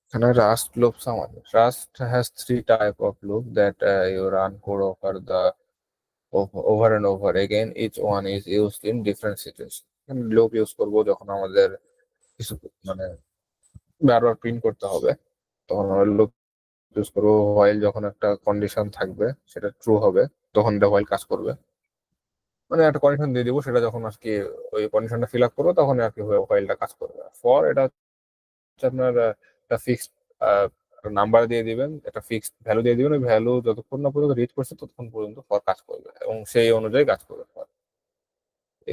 এখানে রাস্ট লুপস, আমাদের Rust has 3 type of loop that you run code over and over again. Each one is used in different situations. Loop use করবো যখন আমাদের কিছু মানে বারবার প্রিন্ট করতে হবে, তখন আমরা লুপ ইউজ করবো। হোয়াইল যখন একটা কন্ডিশন থাকবে সেটা ট্রু হবে, তখন এটা হোয়াইল কাজ করবে, মানে একটা কন্ডিশন দিয়ে দিব, সেটা যখন আর কি ওই কন্ডিশনটা ফিল আপ করবো তখন আর কি হোয়াইলটা কাজ করবে। ফর এটা হচ্ছে আপনার একটা ফিক্সড নাম্বার দিয়ে দিবেন, একটা ফিক্সড ভ্যালু দিয়ে দিবেন, ওই ভ্যালু যতক্ষণ না পর্যন্ত রিচ করছে ততক্ষণ পর্যন্ত ফর কাজ করবে এবং সেই অনুযায়ী কাজ করবে for.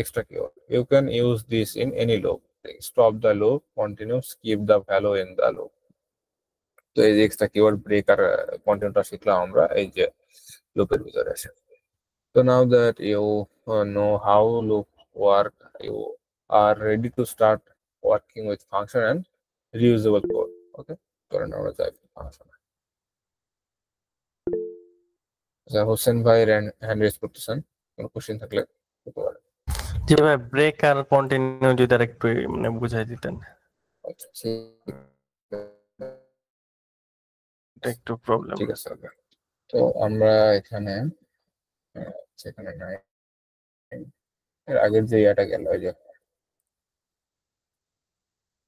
Extra keyword, you can use this in any loop, stop the loop, continue, skip the value in the loop. তো এই যে এক্সট্রা কিওয়ার্ড, ব্রেক আর কন্টিনিউটা শিখলাম আমরা এই যে লুপের ভিতরে আছে। So now that you know how loop work, you are ready to start working with function and reusable code. Okay, ধরেন আমরা যাই ফাংশন। আচ্ছা, হোসেন ভাই হ্যান্ড রেজ করতেছেন, কোনো কোশ্চেন থাকলে করতে পারেন। জি ভাই, ব্রেক আর কন্টিনিউ যদি আর একটু মানে বুঝাই দিতেন, আচ্ছা, ঠিক এটা একটু প্রবলেম। ঠিক আছে। Okay. তো আমরা এখানে সেখানে নাই, এর আগের যে ইয়াটা গেল, ওই যে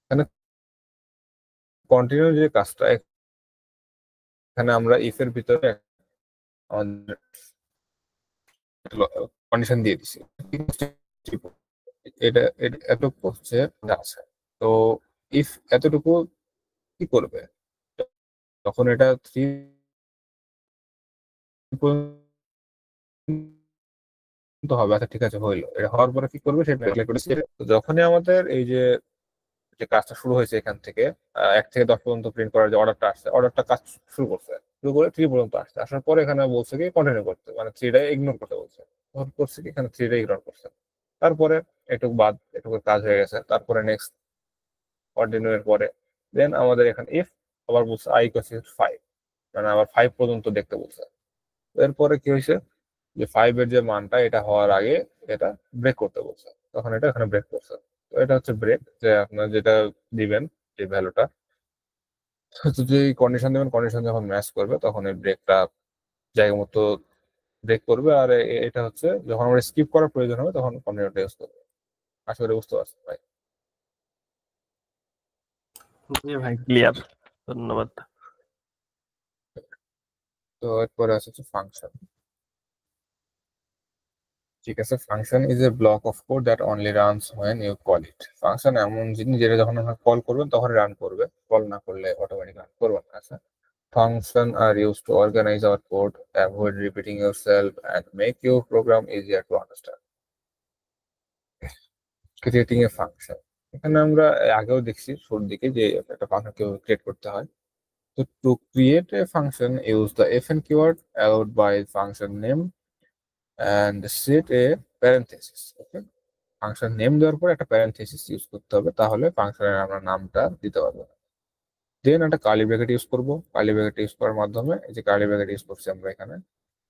এখানে কন্টিনিউ যে কাজটা, এখানে আমরা ইফ এর ভিতরে আমাদের কন্ডিশন দিয়ে দিছি, এটা এতটুকু হচ্ছে যা আছে। তো ইফ এতটুকু কি করবে, তখন এটা 3 পর্যন্ত হবে। আচ্ছা ঠিক আছে, হইলো, এটা হওয়ার পরে কি করবে সেটা declare করেছি। তো যখনই আমাদের এই যে যে কাজটা শুরু হয়েছে এখান থেকে 1 থেকে 10 পর্যন্ত প্রিন্ট করার যে অর্ডারটা আসছে, অর্ডারটা কাজ শুরু করছে, শুরু করে 3 পর্যন্ত আসছে, আসার পরে এখানে বলছে কি কন্টিনিউ করতে, মানে 3টা ইগনোর করতে বলছে। তখন করছে কি এখানে 3টা ইগনোর করছে, তারপরে একটু বাদ একটু কাজ হয়ে গেছে, তারপরে নেক্সট কন্টিনিউ এর পরে দেন আমাদের এখানে ইফ আবার বলছে আই ইকুয়ালস 5, মানে আবার 5 পর্যন্ত দেখতে বলছে। এরপরে কি হয়েছে যে 5 এর যে মানটা এটা হওয়ার আগে এটা ব্রেক করতে বলছে, তখন এটা এখানে ব্রেক করছে। তো এটা হচ্ছে ব্রেক, যে আপনার যেটা দিবেন যে ভ্যালুটা, যদি কন্ডিশন দিবেন, কন্ডিশন যখন ম্যাচ করবে তখন এই ব্রেকটা জায়গা মতো ব্রেক করবে। আর এটা হচ্ছে যখন আমরা স্কিপ করার প্রয়োজন হবে তখন কন্টিনিউটা ইউজ করবে। আশা করি বুঝতে পারছেন ভাই। জি ভাই, ক্লিয়ার, ধন্যবাদ। তো এরপরে আছে ফাংশন। ঠিক আছে, function is a block of code that only runs when you call it. Function এমন জিনিস যেটা যখন আপনার কল করবেন তখন রান করবে, কল না করলে অটোমেটিক রান করবে না। আচ্ছা, function are use to organize our code, avoid repeating yourself and make your program easier to understand. Creating a function, এখানে আমরা আগেও দেখছি শুরুর দিকে যে একটা ফাংশন কিভাবে ক্রিয়েট করতে হয়। তো to create a function use the fn keyword allowed by function name and set a parenthesis. Okay, function name দেওয়ার পর একটা প্যারেনথেসিস ইউজ করতে হবে, তাহলে ফাংশনের আমরা নামটা দিতে পারবো। দেন একটা কার্লি ব্র্যাকেট ইউজ করব, কার্লি ব্র্যাকেট ইউজ করার মাধ্যমে এই যে কার্লি ব্র্যাকেট ইউজ করছি আমরা এখানে।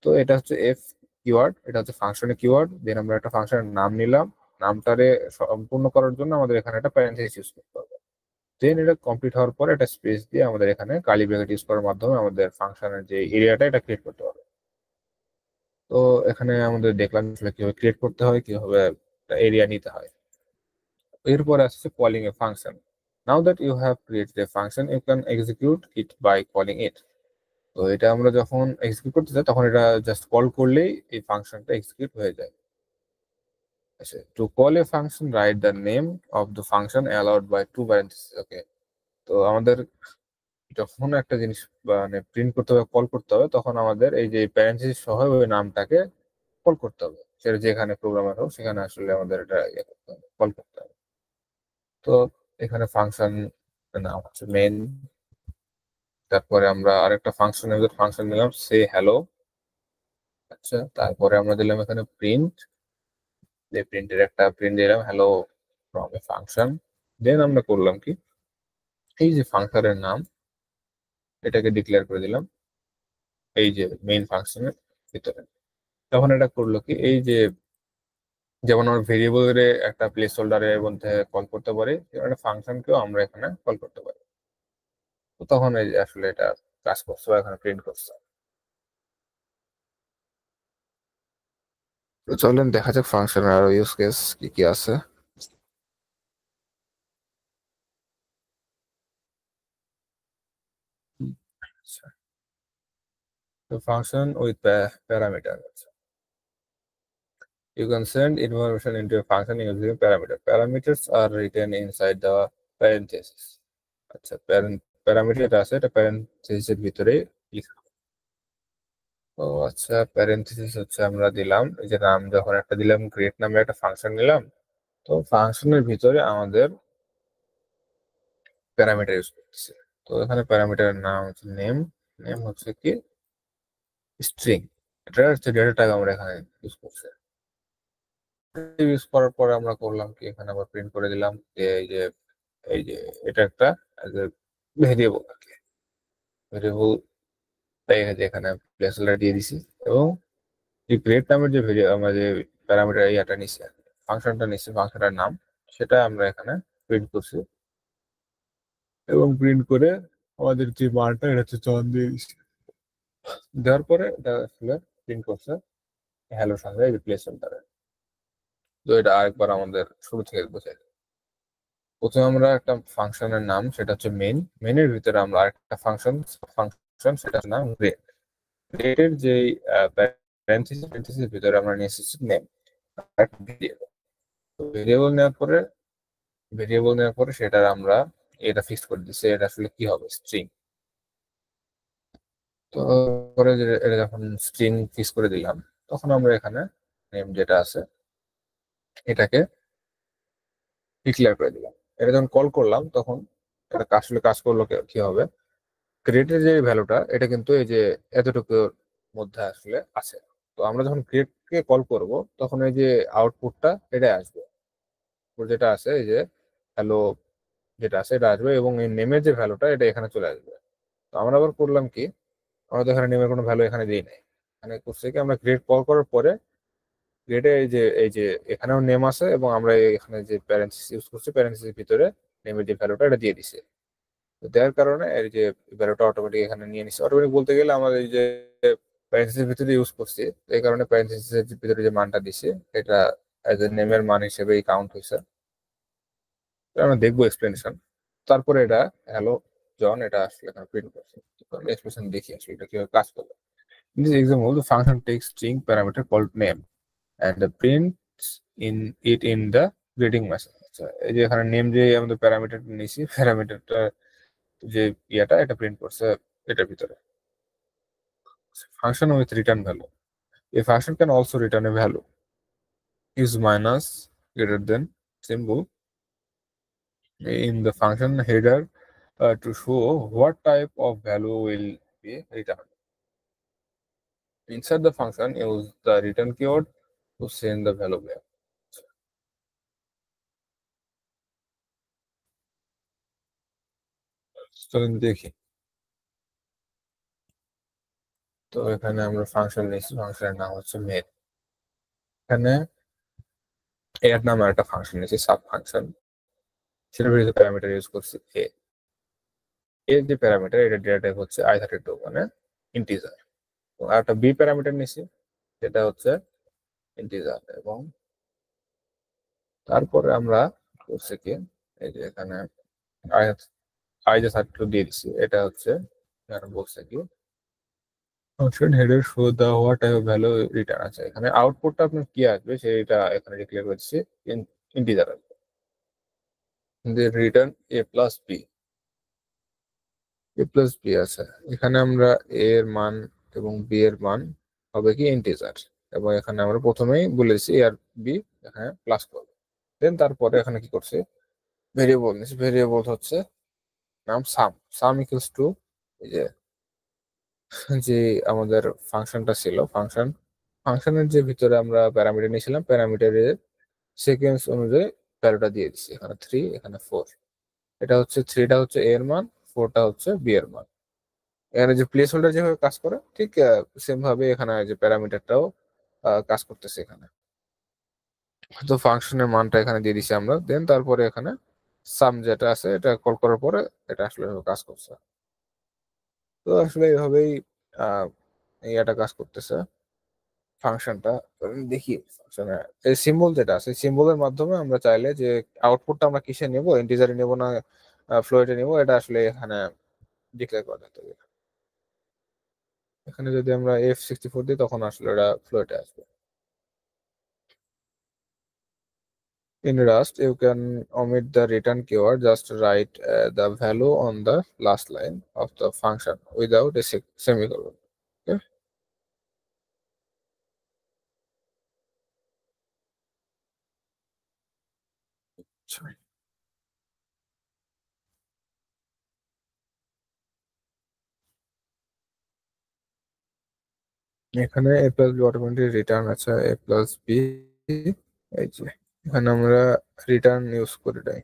তো এটা হচ্ছে এফ কিওয়ার্ড, এটা হচ্ছে ফাংশনের কিওয়ার্ড। দেন আমরা একটা ফাংশনের নাম নিলাম, নামটারে সম্পূর্ণ করার জন্য আমাদের এখানে একটা প্যারেনথেসিস ইউজ করতে হবে। দেন এটা কমপ্লিট হওয়ার পর একটা স্পেস দিয়ে আমাদের এখানে কার্লি ব্র্যাকেট ইউজ করার মাধ্যমে আমাদের ফাংশনের যে এরিয়াটা এটা ক্রিয়েট করতে হবে। তো এখানে আমাদের দেখলাম কিভাবে ক্রিয়েট করতে হয়, কিভাবে এরিয়া নিতে হয়। এরপর আসছে calling a function. Now that you have created a function, you can execute it by calling it. তো এটা আমরা যখন এক্সিকিউট করতে চাই তখন এটা জাস্ট কল করলেই এই ফাংশনটা এক্সিকিউট হয়ে যায়। আচ্ছা, to call a function write the name of the function allowed by two parenthesis. Okay, তো আমাদের যখন একটা জিনিস মানে প্রিন্ট করতে হবে, কল করতে হবে, তখন আমাদের এই যে প্যারেন্থেসিস সহ ওই নামটাকে কল করতে হবে। সেটা যেখানে প্রোগ্রামার হোক সেখানে আসলে আমাদের এটা ইয়ে করতে হবে, কল করতে হবে। তো এখানে ফাংশন নাম হচ্ছে মেন। তারপরে আমরা আরেকটা ফাংশন নিলাম সে হ্যালো। আচ্ছা, তারপরে আমরা দিলাম এখানে প্রিন্ট, যে প্রিন্টের একটা প্রিন্ট দিলাম হ্যালো ফ্রম এ ফাংশন। দেন আমরা করলাম কি, এই যে ফাংশনের নাম এটাকে ডিক্লেয়ার করে দিলাম এই যে মেইন ফাংশনের ভিতরে। তখন এটা করলো কি, এই যে যেমন আমরা ভেরিয়েবলের একটা প্লেস হোল্ডারের মধ্যে কল করতে পারি, একটা ফাংশনকেও আমরা এখানে কল করতে পারি। তো তখন এই যে আসলে এটা কাজ করছে বা এখানে প্রিন্ট করছে। তো চলেন দেখা যাক ফাংশনের আরো ইউজ কেস কি কি আছে। আচ্ছা, তো function with parameter. You can send information into a function using parameter. Parameters are written inside the parentheses. আচ্ছা, প্যারামিটার আছে, এটা প্যারেন্থেসিস এর ভিতরে লিখা। ও আচ্ছা, প্যারেন্থেসিস হচ্ছে আমরা দিলাম এই যে নাম, যখন একটা দিলাম ক্রিয়েট নামে একটা ফাংশন নিলাম, তো ফাংশনের ভিতরে আমাদের প্যারামিটার ইউজ করতেছে। তো এখানে প্যারামিটারের নাম হচ্ছে নেম। নেম হচ্ছে কি স্ট্রিং, এটা হচ্ছে ডেটা টাইপ আমরা এখানে ইউজ করছি। ইউজ করার পরে আমরা করলাম কি, এখানে আবার প্রিন্ট করে দিলাম যে এই যে এটা একটা ভেরিয়েবল আর কি। ভেরিয়েবল তাই এখানে প্লেস হোল্ডার দিয়ে দিছি, এবং এই গ্রেড নামের যে আমরা যে প্যারামিটার ইয়াটা নিছি, ফাংশনটা নিছি, ফাংশনটার নাম সেটা আমরা এখানে প্রিন্ট করছি, এবং প্রিন্ট করে আমাদের যে মানটা এটা হচ্ছে জন দিয়ে দিচ্ছি। দেওয়ার পরে এটা আসলে প্রিন্ট করছে হ্যালোর সঙ্গে রিপ্লেস হোল্ডারে। তো এটা আরেকবার আমাদের শুরু থেকে বোঝাই। প্রথমে আমরা একটা ফাংশনের নাম সেটা হচ্ছে মেইন, মেইনের ভিতরে আমরা আরেকটা ফাংশন সেটার নাম গ্রেড। গ্রেডের যে প্যারেন্থেসিস ভিতরে আমরা নিয়ে এসেছি নেম, ভেরিয়েবল। ভেরিয়েবল নেওয়ার পরে সেটা আমরা এটা ফিক্স করে দিচ্ছি, এটা আসলে কি হবে স্ট্রিং। তো পরে এটা যখন স্ট্রিং ফিক্স করে দিলাম, তখন আমরা এখানে নেম যেটা আছে এটাকে ডিক্লেয়ার করে দিলাম। এটা যখন কল করলাম তখন এটা আসলে কাজ করলো কি হবে, গ্রেডের যে ভ্যালুটা এটা কিন্তু এই যে এতটুকুর মধ্যে আসলে আছে। তো আমরা যখন গ্রেডকে কল করব তখন এই যে আউটপুটটা এটাই আসবে, যেটা আছে এই যে হ্যালো যেটা আছে এটা আসবে, এবং এই নেমের যে ভ্যালুটা এটা এখানে চলে আসবে। তো আমরা আবার করলাম কি, আমরা তো এখানে নেমের কোনো ভ্যালু এখানে দিই নাই। এখানে করছে কি, আমরা গ্রেড কল করার পরে গ্রেডে এই যে এখানেও নেম আছে, এবং আমরা এখানে যে প্যারেন্থেসিস ইউজ করছি প্যারেন্থেসিসের ভিতরে নেমের যে ভ্যালুটা এটা দিয়ে দিছে। তো দেওয়ার কারণে এই যে ভ্যালুটা অটোমেটিক এখানে নিয়ে নিচ্ছে। অটোমেটিক বলতে গেলে আমাদের এই যে প্যারেন্থেসিসের ভিতরে ইউজ করছি, এই কারণে প্যারেন্থেসিসের ভিতরে যে মানটা দিছে এটা এজ এ নেমের মান হিসেবেই কাউন্ট হয়েছে। আমরা দেখবো এক্সপ্লেনেশন। তারপরে এটা হ্যালো জন এটা আসলে এখানে প্রিন্ট করছে। এক্সপ্রেশন দেখি আসলে এটা কিভাবে কাজ করবে। In this example, the function takes string parameter called name and prints it in the greeting message. আচ্ছা, এই যে এখানে নেম যে আমাদের প্যারামিটার নিছি, প্যারামিটারটা যে ইয়াটা এটা প্রিন্ট করছে এটার ভিতরে। Function with return value. A function can also return a value. Use minus greater than symbol in the function header to show what type of value will be returned. Inside the function, use the return keyword to send the value back. চলুন দেখি। তো এখানে আমরা function নিয়েছি, ফাংশনের নাম হচ্ছে main. এখানে এর নামে একটা ফাংশন নিয়েছি সাব ফাংশন। সেটার ভিতরে প্যারামিটার ইউজ করছি এ। এর যে প্যারামিটার এটা ডেটা টাইপ হচ্ছে i32 মানে ইন্টিজার। আর একটা বি প্যারামিটার নিছি যেটা হচ্ছে ইন্টিজার, এবং তারপরে আমরা করছি কি এই যে এখানে আই যে 32 দিয়ে দিচ্ছি, এটা হচ্ছে এখানে বলছে কি ফাংশন হেডের show the what type of value return আছে। এখানে আউটপুটটা আপনার কি আসবে সেটা এখানে ডিক্লেয়ার করছি ইন্টিজার আসবে। রিটার্ন এ প্লাস বি, আছে। এখানে আমরা এ এর মান এবং বি এর মান হবে কি ইন্টিজার, এবং এখানে আমরা প্রথমেই বলেছি এ আর বি এখানে প্লাস করবো। দেন তারপরে এখানে কি করছে ভেরিয়েবল নিচ্ছে, ভেরিয়েবল হচ্ছে নাম সাম। সাম ইকুয়ালস টু এই যে আমাদের ফাংশনটা ছিল, ফাংশনের যে ভিতরে আমরা প্যারামিটার নিয়েছিলাম, প্যারামিটারের সিকোয়েন্স অনুযায়ী ভ্যালুটা দিয়ে দিচ্ছি। এখানে 3, এখানে 4। এটা হচ্ছে 3টা হচ্ছে এ এর মান, 4টা হচ্ছে বি এর মান। এখানে যে প্লেস হোল্ডার যেভাবে কাজ করে ঠিক সেম ভাবে এখানে যে প্যারামিটারটাও কাজ করতেছে এখানে। তো ফাংশনের মানটা এখানে দিয়ে দিছি আমরা। দেন তারপরে এখানে সাম যেটা আছে এটা কল করার পরে এটা আসলে কাজ করছে। তো আসলে এইভাবেই এটা কাজ করতেছে ফাংশনটা। দেখি ফাংশনের এই সিম্বল যেটা আছে, সিম্বলের মাধ্যমে আমরা চাইলে যে আউটপুটটা আমরা কিসে নেব, ইন্টিজারে নেব না ফ্লোটে নেব, এটা আসলে এখানে ডিক্লেয়ার করা যেতে হবে। এখানে যদি আমরা F64 দিই তখন আসলে এটা ফ্লোটে আসবে। In Rust, you can omit the return keyword, just write the value on the last line of the function without a semicolon. Okay? Sorry. এখানে a plus B automatic return আছে a প্লাস বি। এই যে এখানে আমরা return use করে দেই।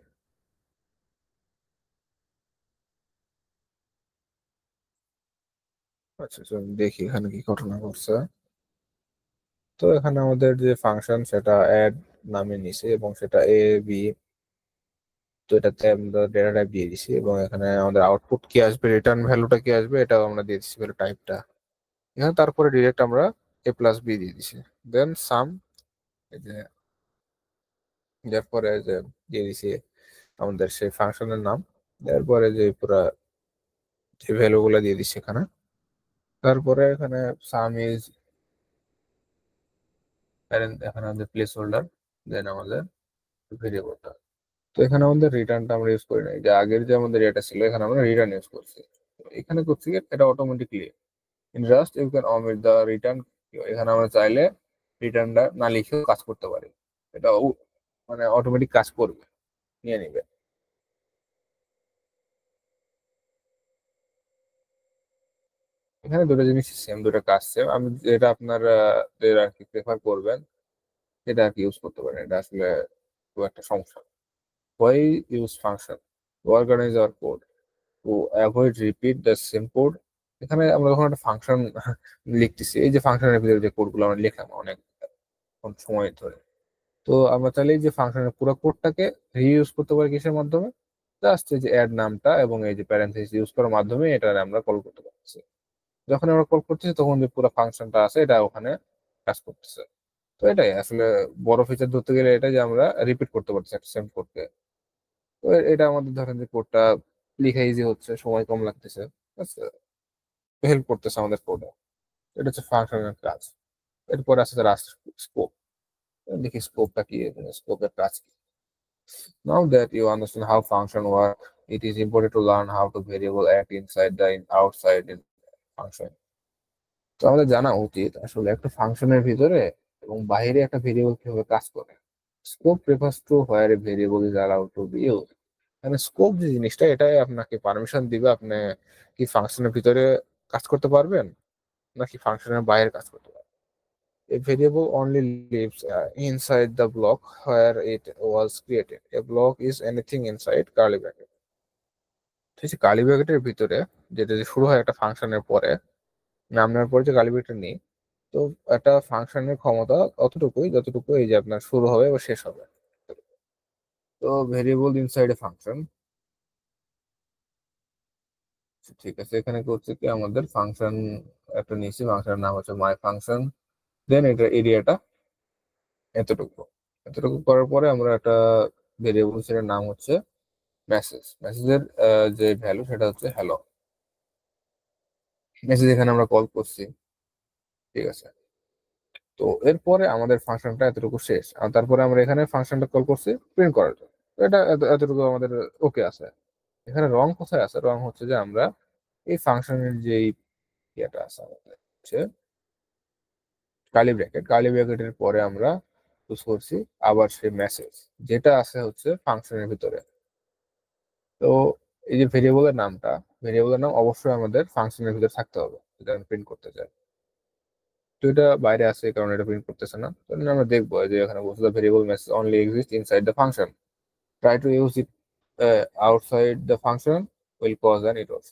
আচ্ছা চলুন দেখি এখানে কি ঘটনা ঘটছে। তো এখানে আমাদের যে ফাংশন সেটা অ্যাড নামে নিছে এবং সেটা এ বি, তো এটাতে আমরা ডেটা টাইপ দিয়ে দিছি এবং এখানে আমাদের আউটপুট কি আসবে, রিটার্ন ভ্যালুটা কি আসবে এটাও আমরা দিয়ে দিচ্ছি ভ্যালু টাইপটা। এখানে তারপরে ডিরেক্ট আমরা এ প্লাস বি দিয়ে দিছি। দেন সাম, এই যে এরপরে যে দিয়ে দিছি আমাদের সেই ফাংশনের নাম, এরপরে যে পুরা যে ভ্যালু গুলো দিয়ে দিচ্ছি এখানে। তারপরে এখানে সাম ইজ এখানে আমাদের প্লেস হোল্ডার, দেন আমাদের ভেরিয়েবলটা। তো এখানে আমাদের রিটার্নটা আমরা ইউজ করি নাই, যে আগের যে আমাদের এটা ছিল এখানে আমরা রিটার্ন ইউজ করছি। এখানে করছি এটা automatically in just you can omit the return. এখানে আমরা চাইলে রিটার্নটা না লিখেও কাজ করতে পারি, এটা মানে অটোমেটিক কাজ করবে, নিয়ে নিবে। এখানে দুটো জিনিস সেম, দুটো কাজ সেম। আমি যেটা আপনার আর কি প্রেফার করবেন সেটা আর কি ইউজ করতে পারেন, এটা আসলে খুব একটা সমস্যা। Why use function to organize our code to avoid repeat the same code? এখানে আমরা যখন একটা ফাংশন লিখতেছি, এই যে ফাংশনের ভিতরে যে কোডগুলো আমরা লিখলাম অনেক সময় ধরে, তো আমরা চাইলে এই যে ফাংশনের পুরো কোডটাকে রিইউজ করতে পারি কিসের মাধ্যমে, জাস্ট এই যে অ্যাড নামটা এবং এই যে প্যারেন্থেসিস ইউজ করার মাধ্যমে এটা আমরা কল করতে পারছি। যখন আমরা কল করতেছি তখন যে পুরো ফাংশনটা আছে এটা ওখানে কাজ করতেছে। তো এটাই আসলে বড় ফিচার ধরতে গেলে এটা যে আমরা রিপিট করতে পারছি একটা সেম কোডকে। তো এটা আমাদের ধরেন যে কোডটা লেখা ইজি হচ্ছে, সময় কম লাগতেছে, হেল্প করতেছে আমাদের কোডে। এটা হচ্ছে ফাংশনের কাজ। এরপর আছে রাস্ট স্কোপ। দেখি স্কোপটা কি, স্কোপের কাজ কি। Now that you understand how function work, it is important to learn how to variable act inside the outside in function. তো আমাদের জানা উচিত আসলে একটা ফাংশনের ভিতরে এবং বাইরে একটা ভেরিয়েবল কিভাবে কাজ করে। Scope refers to where a variable is allowed to be use. মানে স্কোপ যে জিনিসটা এটাই আপনাকে পারমিশন দিবে আপনি কি ফাংশনের ভিতরে কাজ করতে পারবেন নাকি ফাংশনের বাইরে কাজ করতে পারবেন। A variable only lives inside the block where it was created. A block is anything inside curly bracket. ঠিক আছে, কার্লি ব্র্যাকেটের ভিতরে যেটা যে শুরু হয় একটা ফাংশনের পরে, নাম নেওয়ার পরে যে কার্লি ব্র্যাকেট নেই, তো একটা ফাংশনের ক্ষমতা অতটুকুই যতটুকু এই যে আপনার শুরু হবে বা শেষ হবে। তো ভেরিয়েবল ইনসাইড এ ফাংশন, ঠিক আছে। এখানে করছে কি আমাদের ফাংশন একটা নিয়েছি, ফাংশনের নাম হচ্ছে মাই ফাংশন, দেন এটা এরিয়াটা এতটুকু। এতটুকু করার পরে আমরা একটা ভেরিয়েবল সেটার নাম হচ্ছে মেসেজ। মেসেজের যে ভ্যালু সেটা হচ্ছে হ্যালো। মেসেজ এখানে আমরা কল করছি, ঠিক আছে। তো এরপরে আমাদের ফাংশনটা এতটুকু শেষ, আর তারপরে আমরা এখানে ফাংশনটা কল করছি প্রিন্ট করার জন্য। তো এটা এতটুকু আমাদের ওকে আছে। এখানে রং কোথায় আছে? রং হচ্ছে যে আমরা এই ফাংশনের যে ইয়েটা আছে আমাদের হচ্ছে কার্লি ব্র্যাকেটের পরে আমরা ইউজ করছি আবার সেই মেসেজ যেটা আছে হচ্ছে ফাংশনের ভিতরে। তো এই যে ভেরিয়েবলের নাম অবশ্যই আমাদের ফাংশনের ভিতরে থাকতে হবে যদি আমি প্রিন্ট করতে চাই। তো এটা বাইরে আছে কারণ এটা প্রিন্ট করতেছে না। তো আমরা দেখবো যে এখানে বলছে variable message only exist inside the function, try to use it outside the function will cause an error.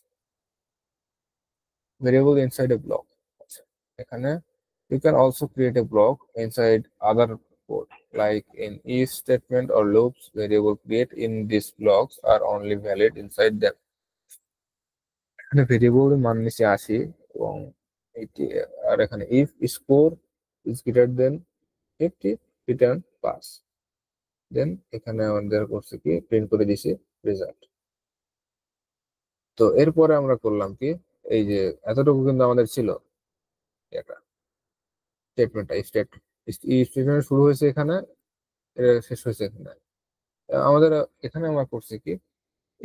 Variable inside a block, এখানে you can also create a block inside other code like in each statement or loops. Variable create in these blocks are only valid inside them. এখানে variable মান নিচে আসি এবং এটি, আর এখানে if score is greater than 50 return pass, দেন এখানে আমাদের করছে কি প্রিন্ট করে দিছি রেজাল্ট। তো এরপরে আমরা করলাম কি, এই যে এতটুকু কিন্তু আমাদের ছিল এটা স্টেটমেন্টটা, স্টেটমেন্ট শুরু হয়েছে এখানে, শেষ হয়েছে এখানে। আমাদের এখানে আমরা করছি কি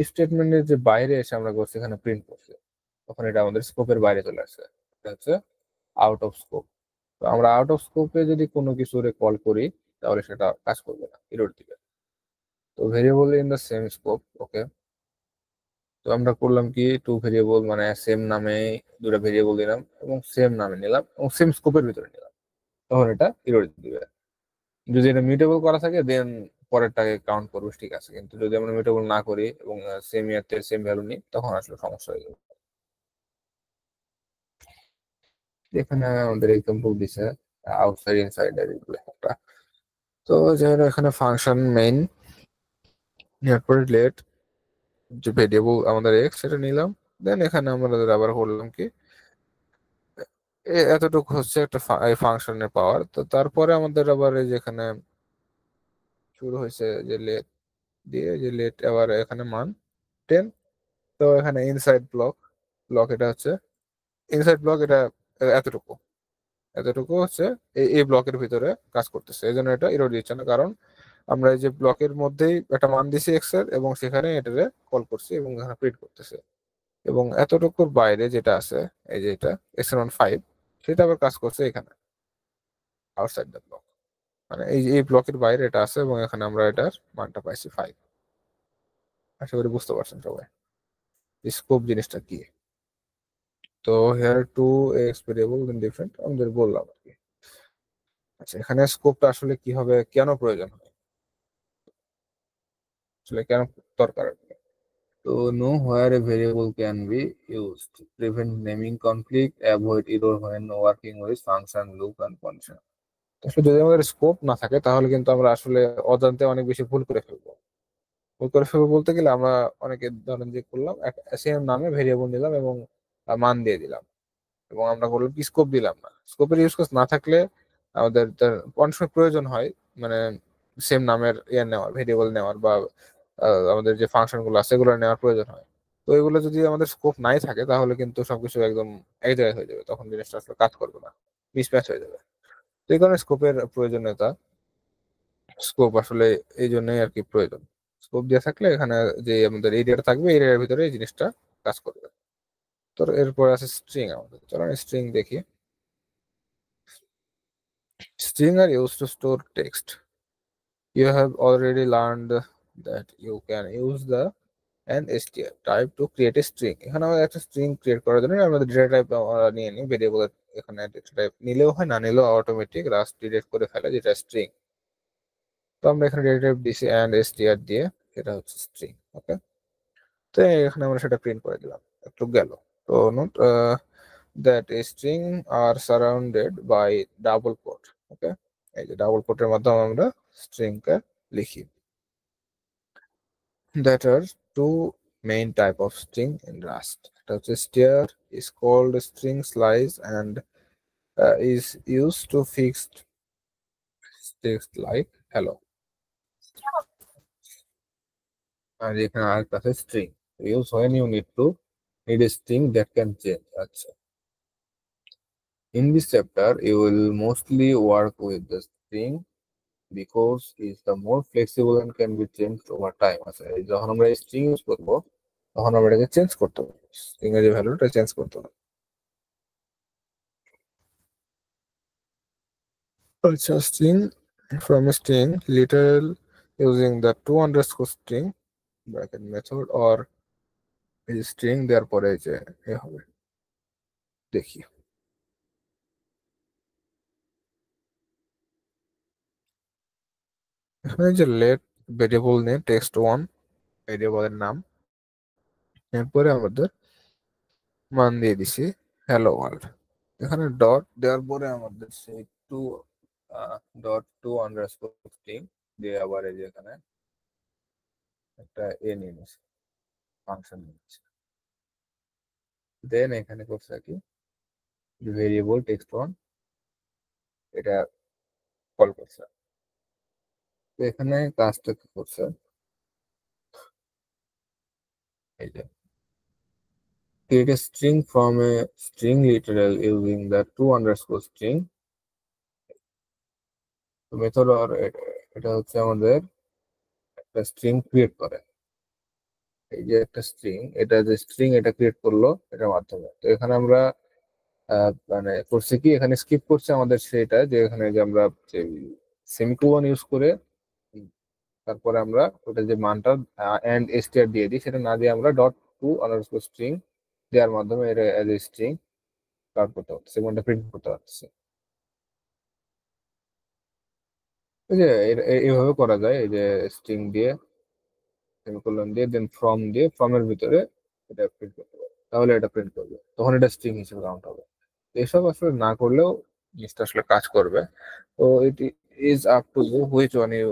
স্টেটমেন্টের যে বাইরে এসে আমরা করছি এখানে প্রিন্ট করছি, তখন এটা আমাদের স্কোপের বাইরে চলে আসছে, এটা হচ্ছে আউট অফ স্কোপ। তো আমরা আউট অফ স্কোপে যদি কোনো কিছু কল করি তাহলে সেটা কাজ করবে না, এরর দিবে। তো variable in the same scope, okay. তো আমরা করলাম কি টু ভেরিয়েবল মানে সেম নামে দুটো ভেরিয়েবল দিলাম এবং সেম নামে নিলাম এবং সেম স্কোপের ভিতরে নিলাম, তখন এটা এরর দিবে। যদি এটা মিউটেবল করা থাকে দেন পরেরটাকে কাউন্ট করবো, ঠিক আছে। কিন্তু যদি আমরা মিউটেবল না করি এবং সেম ইয়ারতে সেম ভ্যালু নিই তখন আসলে সমস্যা হয়ে যাবে। এখানে আমাদের এক্সাম্পল দিছে আউটসাইড ইনসাইড একটা। তো যেহেতু এখানে ফাংশন মেইন এরপরে লেট যে ভেরিয়েবল আমাদের এক্স সেটা নিলাম, দেন এখানে আমরা আবার করলাম কি এতটুকু হচ্ছে একটা এই ফাংশনের পাওয়ার। তো তারপরে আমাদের আবার এই যেখানে শুরু হয়েছে যে লেট দিয়ে, যে লেট আবার এখানে মান 10। তো এখানে ইনসাইড ব্লক এটা হচ্ছে ইনসাইড ব্লক, এটা এতটুকু এতটুকু হচ্ছে এই ব্লকের ভিতরে কাজ করতেছে, এই জন্য এটা এরর দিচ্ছে না, কারণ আমরা এই যে ব্লকের মধ্যেই একটা মান দিছি এক্স এর এবং সেখানে এটারে কল করছি এবং এখানে প্রিন্ট করতেছে। এবং এতটুকুর বাইরে যেটা আছে এই যে এটা এক্স এর মান 5, সেটা আবার কাজ করছে এখানে আউটসাইড দ্য ব্লক, মানে এই ব্লকের বাইরে এটা আছে এবং এখানে আমরা এটার মানটা পাইছি 5। আশা করি বুঝতে পারছেন সবাই স্কোপ জিনিসটা কি। তো hair two x variable in different আমাদের বললাম আর কি। আচ্ছা, এখানে স্কোপটা আসলে কি হবে, কেন প্রয়োজন হয়, আসলে কেন দরকার? তো know where a variable can be used, prevent naming conflict, avoid error when working with function loop and condition. আসলে যদি আমাদের স্কোপ না থাকে তাহলে কিন্তু আমরা আসলে অজান্তে অনেক বেশি ভুল করে ফেলবো বলতে গেলে আমরা অনেকে ধরেন যে করলাম সেম নামে ভেরিয়েবল নিলাম এবং মান দিয়ে দিলাম এবং আমরা করলাম কি স্কোপ দিলাম না। স্কোপের ইউজ কেস না থাকলে আমাদের অনেক সময় প্রয়োজন হয় মানে সেম নামের নেওয়ার, ভেরিয়েবল নেওয়ার বা আমাদের যে ফাংশন গুলো আছে সেগুলো নেওয়ার প্রয়োজন হয়। তো এগুলো যদি আমাদের স্কোপ নাই থাকে তাহলে কিন্তু সবকিছু একদম এক জায়গায় হয়ে যাবে, তখন জিনিসটা আসলে কাজ করবে না, মিসম্যাচ হয়ে যাবে। তো এই কারণে স্কোপের প্রয়োজনীয়তা, স্কোপ আসলে এই জন্যই আর কি প্রয়োজন। স্কোপ দিয়ে থাকলে এখানে যে আমাদের এরিয়াটা থাকবে এরিয়ার ভিতরে এই জিনিসটা কাজ করবে। তো এরপর আছে স্ট্রিং, আমাদের চলো স্ট্রিং দেখি। String are used to store text. You have already learned that you can use the and str type to create a string. এখানে আমাদের একটা স্ট্রিং ক্রিয়েট করার জন্য আমাদের ডেটা টাইপ নিয়ে নিই ভেরিয়েবলের, এখানে ডেটা টাইপ নিলেও হয় না নিলেও অটোমেটিক রাস্ট ডিরেক্ট করে ফেলে যেটা স্ট্রিং। তো আমরা এখানে ডেটা টাইপ দিছি এন্ড str দিয়ে, এটা হচ্ছে স্ট্রিং, ওকে। তো এখানে আমরা সেটা প্রিন্ট করে দিলাম, একটু গেল। তো note that string are surrounded by double quote, okay. এই যে ডাবল কোটের মাধ্যমে আমরা স্ট্রিংকে লিখি। that are two main type of string in Rust. একটা হচ্ছে str is called string slice and is used to fixed text like hello. আর এখানে আরেকটা আছে string use when you need a string that can change. আচ্ছা, in this chapter you will mostly work with the string because it's the more flexible and can be changed over time. আচ্ছা, এই যখন আমরা string use করব তখন আমরা এটাকে change করতে পারবো, স্ট্রিং এর যে ভ্যালুটা চেঞ্জ করতে পারবো। আচ্ছা, string from a string literal using the to underscore string bracket method or এই string দেওয়ার পরে যে এ হবে, দেখি এখানে যে let ভেরিয়েবল নেম text1 ভেরিয়েবলের নাম, এরপরে আমাদের মান দিয়ে দিছি hello world। এখানে ডট দেওয়ার পরে আমাদের সেই to dot to underscore string দিয়ে আবার এই যে এখানে একটা এ নিয়ে নিচ্ছে, ফাংশন নিচ্ছে। দেন এখানে করছে কি ভেরিয়েবল text1 এটা কল করছে। তো এখানে কাজটা কি করছে, এই যে create a string from a string literal using the to underscore string method. আর এটা হচ্ছে আমাদের একটা স্ট্রিং ক্রিয়েট করে, এই যে একটা স্ট্রিং, এটা যে স্ট্রিং এটা ক্রিয়েট করলো এটার মাধ্যমে। তো এখানে আমরা মানে করছি কি, এখানে স্কিপ করছে আমাদের সেটা যে এখানে যে আমরা সেমিকোলন ইউজ করে তারপরে আমরা ওটা যে মানটা এন্ড str দিয়ে দিই, সেটা না দিয়ে আমরা ডট টু আন্ডারস্কোর স্ট্রিং দেওয়ার মাধ্যমে এটা এজ এ স্ট্রিং কাউন্ট করতে পারছি, কোনটা প্রিন্ট করতে পারছি। এই যে এইভাবে করা যায়, এই যে স্ট্রিং দিয়ে সেমিকোলন দিয়ে দেন ফ্রম দিয়ে ফ্রমের ভিতরে এটা প্রিন্ট করতে পারবে, তাহলে এটা প্রিন্ট করবে, তখন এটা স্ট্রিং হিসেবে কাউন্ট হবে। এসব আসলে না করলেও জিনিসটা আসলে কাজ করবে। তো it is up to you which one you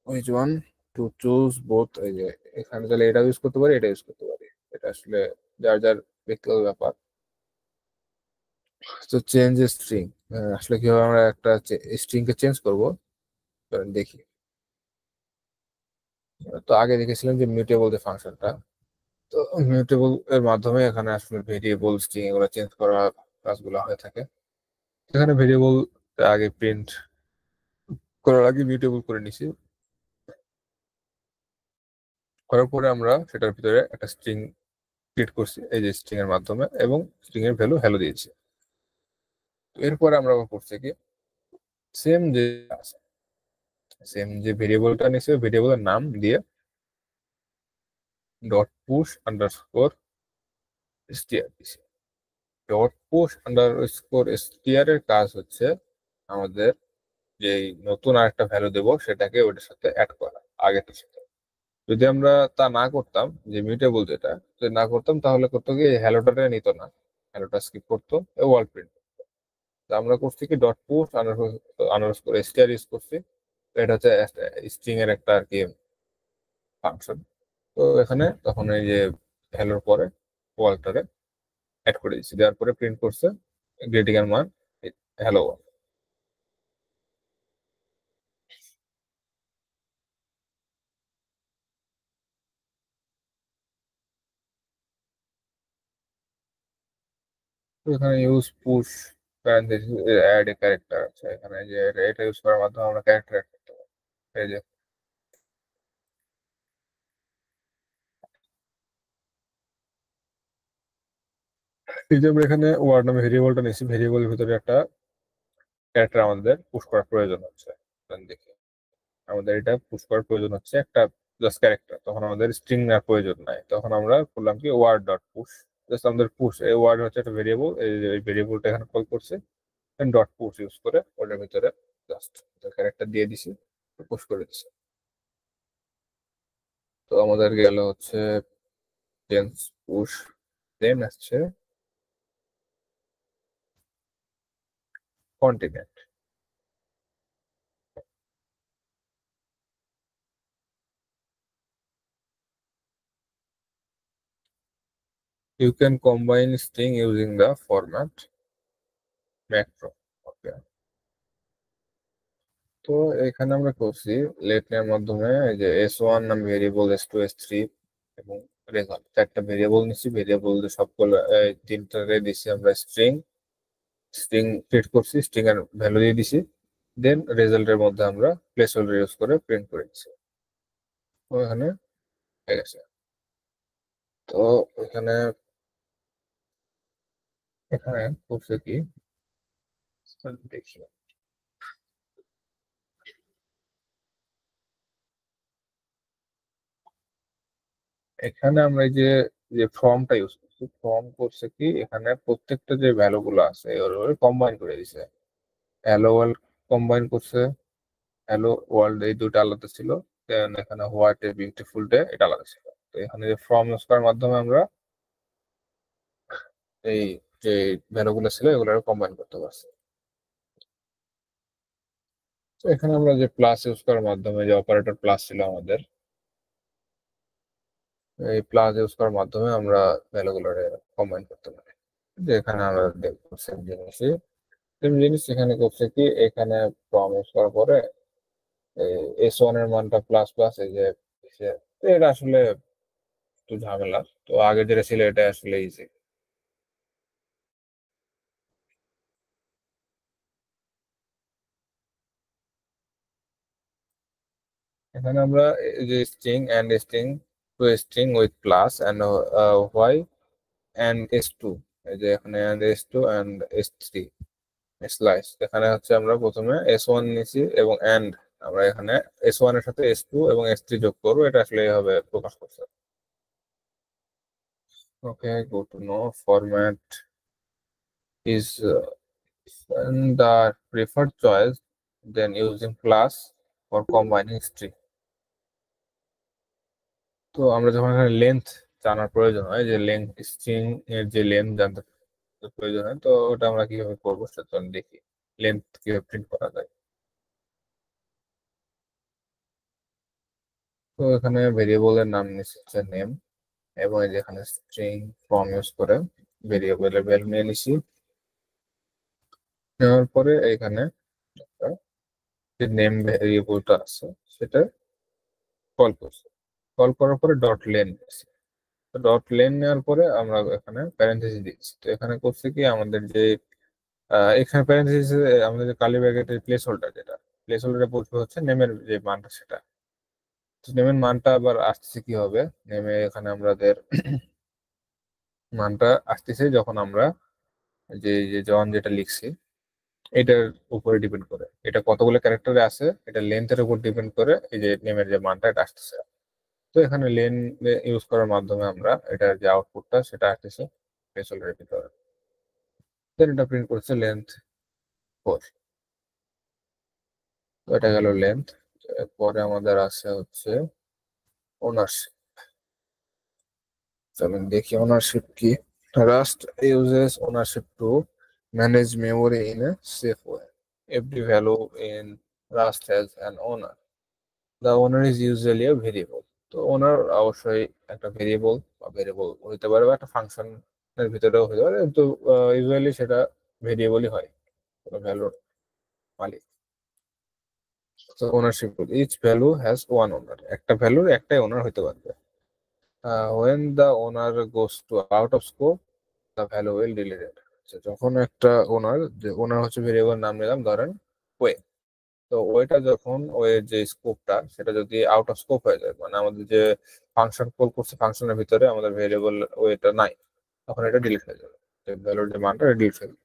which one to choose both. এই যে এখানে তাহলে এটা ইউজ করতে পারি, এটা ইউজ করতে পারি, এটা আসলে যার যার ব্যক্তিগত ব্যাপার। তো চেঞ্জ স্ট্রিং, আসলে কিভাবে আমরা একটা স্ট্রিং কে চেঞ্জ করবো চলেন দেখি। তো আগে দেখেছিলাম যে মিউটেবল যে ফাংশনটা, তো মিউটেবল এর মাধ্যমে এখানে আসলে ভেরিয়েবল স্ট্রিং এগুলো চেঞ্জ করার কাজগুলো হয়ে থাকে। এখানে ভেরিয়েবল আগে প্রিন্ট করার আগে মিউটেবল করে নিছি, করার পরে আমরা সেটার ভিতরে একটা স্ট্রিং ক্রিয়েট করছি এই যে স্ট্রিং এর মাধ্যমে, এবং স্ট্রিং এর ভ্যালু হ্যালো দিয়েছি। এরপরে আমরা করছি কি সেম যে ভেরিয়েবলটা নিছে ভেরিয়েবলের নাম দিয়ে ডট পুশ আন্ডারস্কোর str দিছি। ডট পুশ আন্ডারস্কোর str এর কাজ হচ্ছে আমাদের যে নতুন আরেকটা ভ্যালু দেবো সেটাকে ওটার সাথে অ্যাড করা আগের সাথে। যদি আমরা তা না করতাম, যে মিউটেবল যেটা যদি না করতাম, তাহলে করতো কি হ্যালোটা নিত না, হ্যালোটা স্কিপ করতো ওয়ার্ল্ড প্রিন্ট। আমরা করছি কি dot push underscore str use করছি, তো এটা হচ্ছে স্ট্রিং এর একটা আর কি ফাংশন। তো এখানে তখন এই যে হ্যালোর পরে ওয়ার্ল্ডটারে অ্যাড করে দিচ্ছি, দেওয়ার পরে প্রিন্ট করছে গ্রেটিং এর মান হ্যালো। তো এখানে use push parenthesis add a character আছে, এখানে যে এটা ইউজ করার মাধ্যমে আমরা ক্যারেক্টার অ্যাড করতে পারি। এই যে আমরা এখানে ওয়ার্ড নামে ভেরিয়েবলটা নিচ্ছি, ভেরিয়েবলের ভিতরে একটা ক্যারেক্টার আমাদের পুশ করার প্রয়োজন হচ্ছে। দেখি আমাদের এটা পুশ করার প্রয়োজন হচ্ছে একটা জাস্ট ক্যারেক্টার, তখন আমাদের স্ট্রিং এর প্রয়োজন নাই, তখন আমরা করলাম কি ওয়ার্ড ডট পুশ, জাস্ট আমাদের পুশ এই ওয়ার্ড হচ্ছে একটা ভেরিয়েবল, এই ভেরিয়েবলটা এখানে কল করছে, ডট পুশ ইউজ করে ওটার ভিতরে জাস্ট ক্যারেক্টার দিয়ে দিছি, পুশ করে দিছি। তো আমাদের গেল হচ্ছে চেঞ্জ পুশ, দেন আসছে continent. You can combine string using the format macro. Okay. তো এখানে আমরা করছি লেট নেওয়ার মাধ্যমে এই যে s1 নাম ভেরিয়েবল, s2, s3 এবং রেজাল্ট চারটা ভেরিয়েবল নিচ্ছি। ভেরিয়েবল সবগুলো তিনটারে দিছি আমরা স্ট্রিং ক্রিয়েট করছি, স্ট্রিং এর ভ্যালু দিয়ে দিছি, দেন রেজাল্টের মধ্যে আমরা প্লেস হোল্ডার ইউজ করে প্রিন্ট করে দিচ্ছি। তো এখানে হয়ে গেছে। তো এখানে এখানে করছে কি দেখি, এখানে আমরা এই যে যে ফর্মটা ইউজ করছি, ফর্ম করছে কি এখানে প্রত্যেকটা যে ভ্যালু গুলো আছে ওর কম্বাইন করে দিছে। হ্যালো ওয়ার্ল্ড কম্বাইন করছে, হ্যালো ওয়ার্ল্ড এই দুটো আলাদা ছিল, দেন এখানে হোয়াট এ বিউটিফুল ডে এটা আলাদা ছিল। তো এখানে যে ফর্ম ইউজ করার মাধ্যমে আমরা এই যে ভ্যালু গুলো ছিল এগুলো কম্বাইন করতে পারছি। তো এখানে আমরা যে প্লাস ইউজ করার মাধ্যমে যে অপারেটর প্লাস ছিল আমাদের, এই প্লাস ইউজ করার মাধ্যমে আমরা ভ্যালুগুলো কম্বাইন করতে পারি। যে এখানে আমরা দেখবো সেম জিনিস এখানে করছে কি এখানে ফর্ম ইউজ করার পরে s1 এর মানটা প্লাস প্লাস এই যে তো এটা আসলে একটু ঝামেলা। তো আগে যেটা ছিল এটা আসলে ইজি। এখানে আমরা এই যে string to string with plus and why and s2, এই যে এখানে and s2 and s3 slice. এখানে হচ্ছে আমরা প্রথমে s1 নিয়েছি এবং এন্ড আমরা এখানে s1 এর সাথে s2 এবং s3 যোগ করবো, এটা আসলে এইভাবে প্রকাশ করছে। Okay, go to no format is the preferred choice then using plus for combining string. তো আমরা যখন এখানে লেন্থ জানার প্রয়োজন হয়, যে লেন্থ স্ট্রিং এর যে লেন্থ জানতে প্রয়োজন হয়, তো ওটা আমরা কিভাবে করবো সেটা দেখি, লেন্থ কিভাবে প্রিন্ট করা যায়। তো এখানে ভেরিয়েবলের নাম নিচ্ছে নেম, এবং এই যে এখানে স্ট্রিং ফর্ম ইউজ করে ভেরিয়েবলের ভ্যালু নিয়ে নিছি। নেওয়ার পরে এখানে যে নেম ভেরিয়েবলটা আছে সেটা কল করছে, কল করার পরে ডট লেন নিয়েছি। ডট লেন নেওয়ার পরে আমরা এখানে প্যারেন্থেসিস দিচ্ছি। তো এখানে করছে কি আমাদের যে এখানে প্যারেন্থেসিস আমাদের যে কালি ব্র্যাকেটের প্লেস হোল্ডার, যেটা প্লেস হোল্ডারে বলতে হচ্ছে নেমের যে মানটা সেটা। নেমের মানটা আবার আসতেছে কি হবে, নেমে এখানে আমাদের মানটা আসতেছে যখন আমরা যে যে জন যেটা লিখছি এটার উপরে ডিপেন্ড করে, এটা কতগুলো ক্যারেক্টারে আছে এটা লেন্থের উপর ডিপেন্ড করে এই যে নেমের যে মানটা এটা আসতেছে। তো এখানে লেন ইউজ করার মাধ্যমে আমরা এটার যে আউটপুটটা সেটা আসতেছে প্লেস হোল্ডারের ভিতরে। দেন এটা প্রিন্ট করছে লেন্থ 4। তো এটা গেল লেন্থ। পরে আমাদের আছে হচ্ছে ওনারশিপ। চলুন দেখি ওনারশিপ কি। Rust uses ownership to manage memory in a safe way. Every value in Rust has an owner. The owner is usually a variable. তো ওনার অবশ্যই একটা ভেরিয়েবল বা ভেরিয়েবল হইতে পারে বা একটা ফাংশন এর ভিতরেও হতে পারে, কিন্তু ইউজুয়ালি সেটা ভেরিয়েবলই হয়, ভ্যালুর মালিক। তো ownership, each value has one owner, একটা ভ্যালুর একটাই ওনার হইতে পারবে। when the owner goes to out of scope the value will deleted. যখন একটা ওনার, যে ওনার হচ্ছে ভেরিয়েবল নাম নিলাম ধরেন ওয়ে, তো ওইটা যখন ওই যে স্কোপটা সেটা যদি আউট অফ স্কোপ হয়ে যায়, মানে আমাদের যে ফাংশন কল করছে ফাংশনের ভিতরে আমাদের ভেরিয়েবল ওইটা নাই, তখন এটা ডিলিট হয়ে যাবে, ভ্যালুর যে মানটা ডিলিট হয়ে যাবে।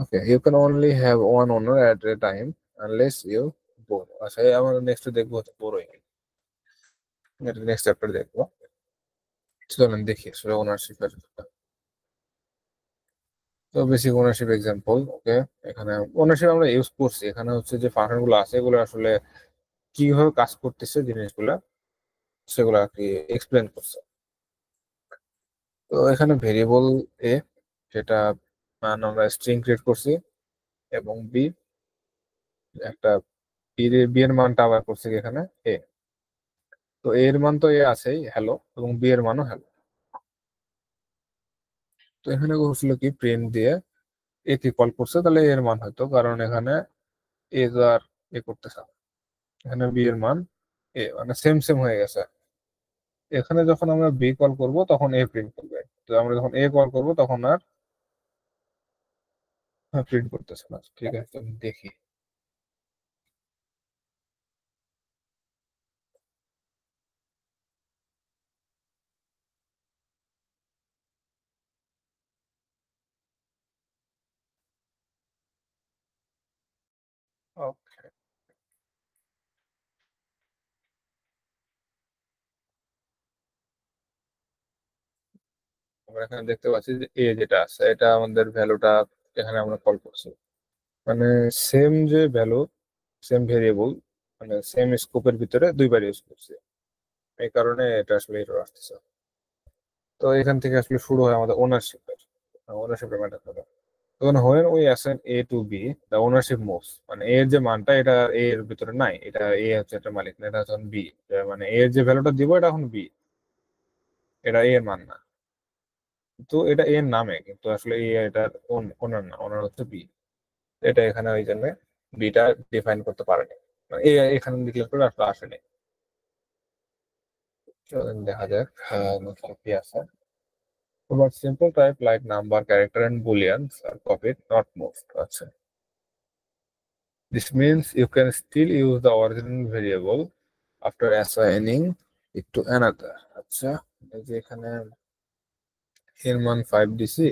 Okay, you can only have one owner at a time unless you borrow. আচ্ছা, আমরা নেক্সট দেখবো হচ্ছে বোরোইং, এটা নেক্সট চ্যাপ্টার দেখবো। চলেন দেখি আসলে ওনারশিপের। তো বেসিক ওনারশিপ এক্সাম্পল। ওকে, এখানে ওনারশিপ আমরা ইউজ করছি, এখানে হচ্ছে যে ফাংশন গুলো আছে এগুলো আসলে কিভাবে কাজ করতেছে জিনিসগুলা সেগুলো আর কি এক্সপ্লেন করছে। তো এখানে ভেরিয়েবল এ, সেটা মান আমরা স্ট্রিং ক্রিয়েট করছি, এবং বি একটা বি এর মানটা আবার করছি এখানে এ। তো এর মান তো এ আছেই হ্যালো, এবং বি এর মানও হ্যালো। তো এখানে করছিল কি প্রিন্ট দিয়ে এ কে কল করছে, তাহলে এর মান হয়তো, কারণ এখানে এ আর এ করতেছে না। এখানে বি এর মান এ, মানে সেম সেম হয়ে গেছে। এখানে যখন আমরা বি কল করব তখন এ প্রিন্ট করবে, তো আমরা যখন এ কল করব তখন আর প্রিন্ট করতেছে না। ঠিক আছে, আমি দেখি। ওকে, আমরা এখানে দেখতে পাচ্ছি যে এ যেটা আছে এটা আমাদের ভ্যালুটা এখানে আমরা কল করছি, মানে সেম যে ভ্যালু, সেম ভেরিয়েবল, মানে সেম স্কোপের ভিতরে দুইবার ইউজ করছি, এই কারণে এটা আসলে এরর আসতেছে। তো এখান থেকে আসলে শুরু হয় আমাদের ওনারশিপের ম্যাটার করে। তখন when we assign a to b the ownership moves, মানে এর যে মানটা এটা a এর ভিতরে নাই, এটা a হচ্ছে এটা মালিক না, এটা হচ্ছে বি, মানে a এর যে ভ্যালুটা দিব এটা এখন বি, এটা a এর মান না। তো এটা a এর নামে, কিন্তু আসলে a এটা ওনার না, ওনার হচ্ছে বি। এটা এখানে ওই জন্য বিটা ডিফাইন করতে পারেনি, মানে a এখানে ডিক্লেয়ার করে আসলে আসেনি। চলেন দেখা যাক নেক্সট কি আছে। But simple type like number, character, and booleans are copied, not moved. আচ্ছা, this means you can still use the original variable after assigning it to another. আচ্ছা, এই যে এখানে এর মান 5 দিছি,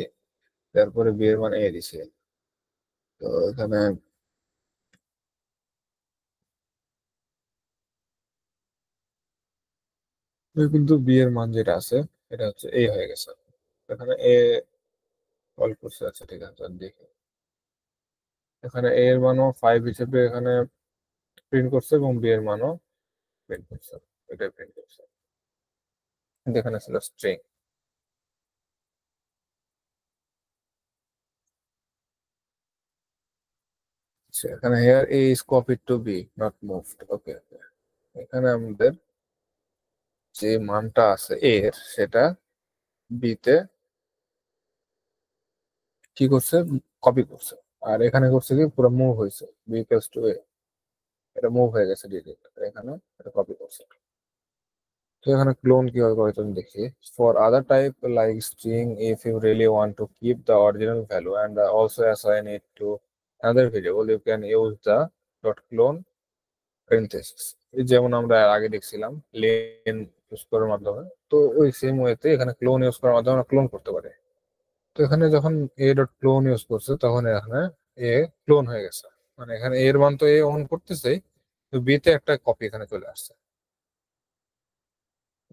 তারপরে বি এর মান এ দিছি। তো এখানে কিন্তু বি এর মান যেটা আছে এটা হচ্ছে এ হয়ে গেছে, এখানে এ কল করছে। আচ্ছা ঠিক আছে, আর দেখি এখানে এ এর মানও 5 হিসেবে এখানে প্রিন্ট করছে এবং বি এর মানও প্রিন্ট করছে, এটাই প্রিন্ট করছে, কিন্তু এখানে ছিল স্ট্রিং। আচ্ছা, এখানে here a is copied to b not moved. ওকে, এখানে আমাদের যে মানটা আছে এর সেটা বি তে কি করছে, কপি করছে। আর এখানে করছে কি পুরো মুভ হয়েছে, বি ইকুয়ালস টু এ, এটা মুভ হয়ে গেছে ডিরেক্ট, এখানে এটা কপি করছে। তো এখানে ক্লোন কিভাবে করে তুমি দেখি। For other type like string, if you really want to keep the original value and also assign it to another variable, you can use the dot clone parenthesis, এই যেমন আমরা আগে দেখছিলাম লেন ইউজ করার মাধ্যমে, তো ওই সেম ওয়েতে এখানে ক্লোন ইউজ করার মাধ্যমে আমরা ক্লোন করতে পারি। তো এখানে যখন এ ডট ক্লোন ইউজ করছে তখন এখানে এ ক্লোন হয়ে গেছে, মানে এখানে এর মান তো এ অন করতেছে, তো বি তে একটা কপি এখানে চলে আসছে,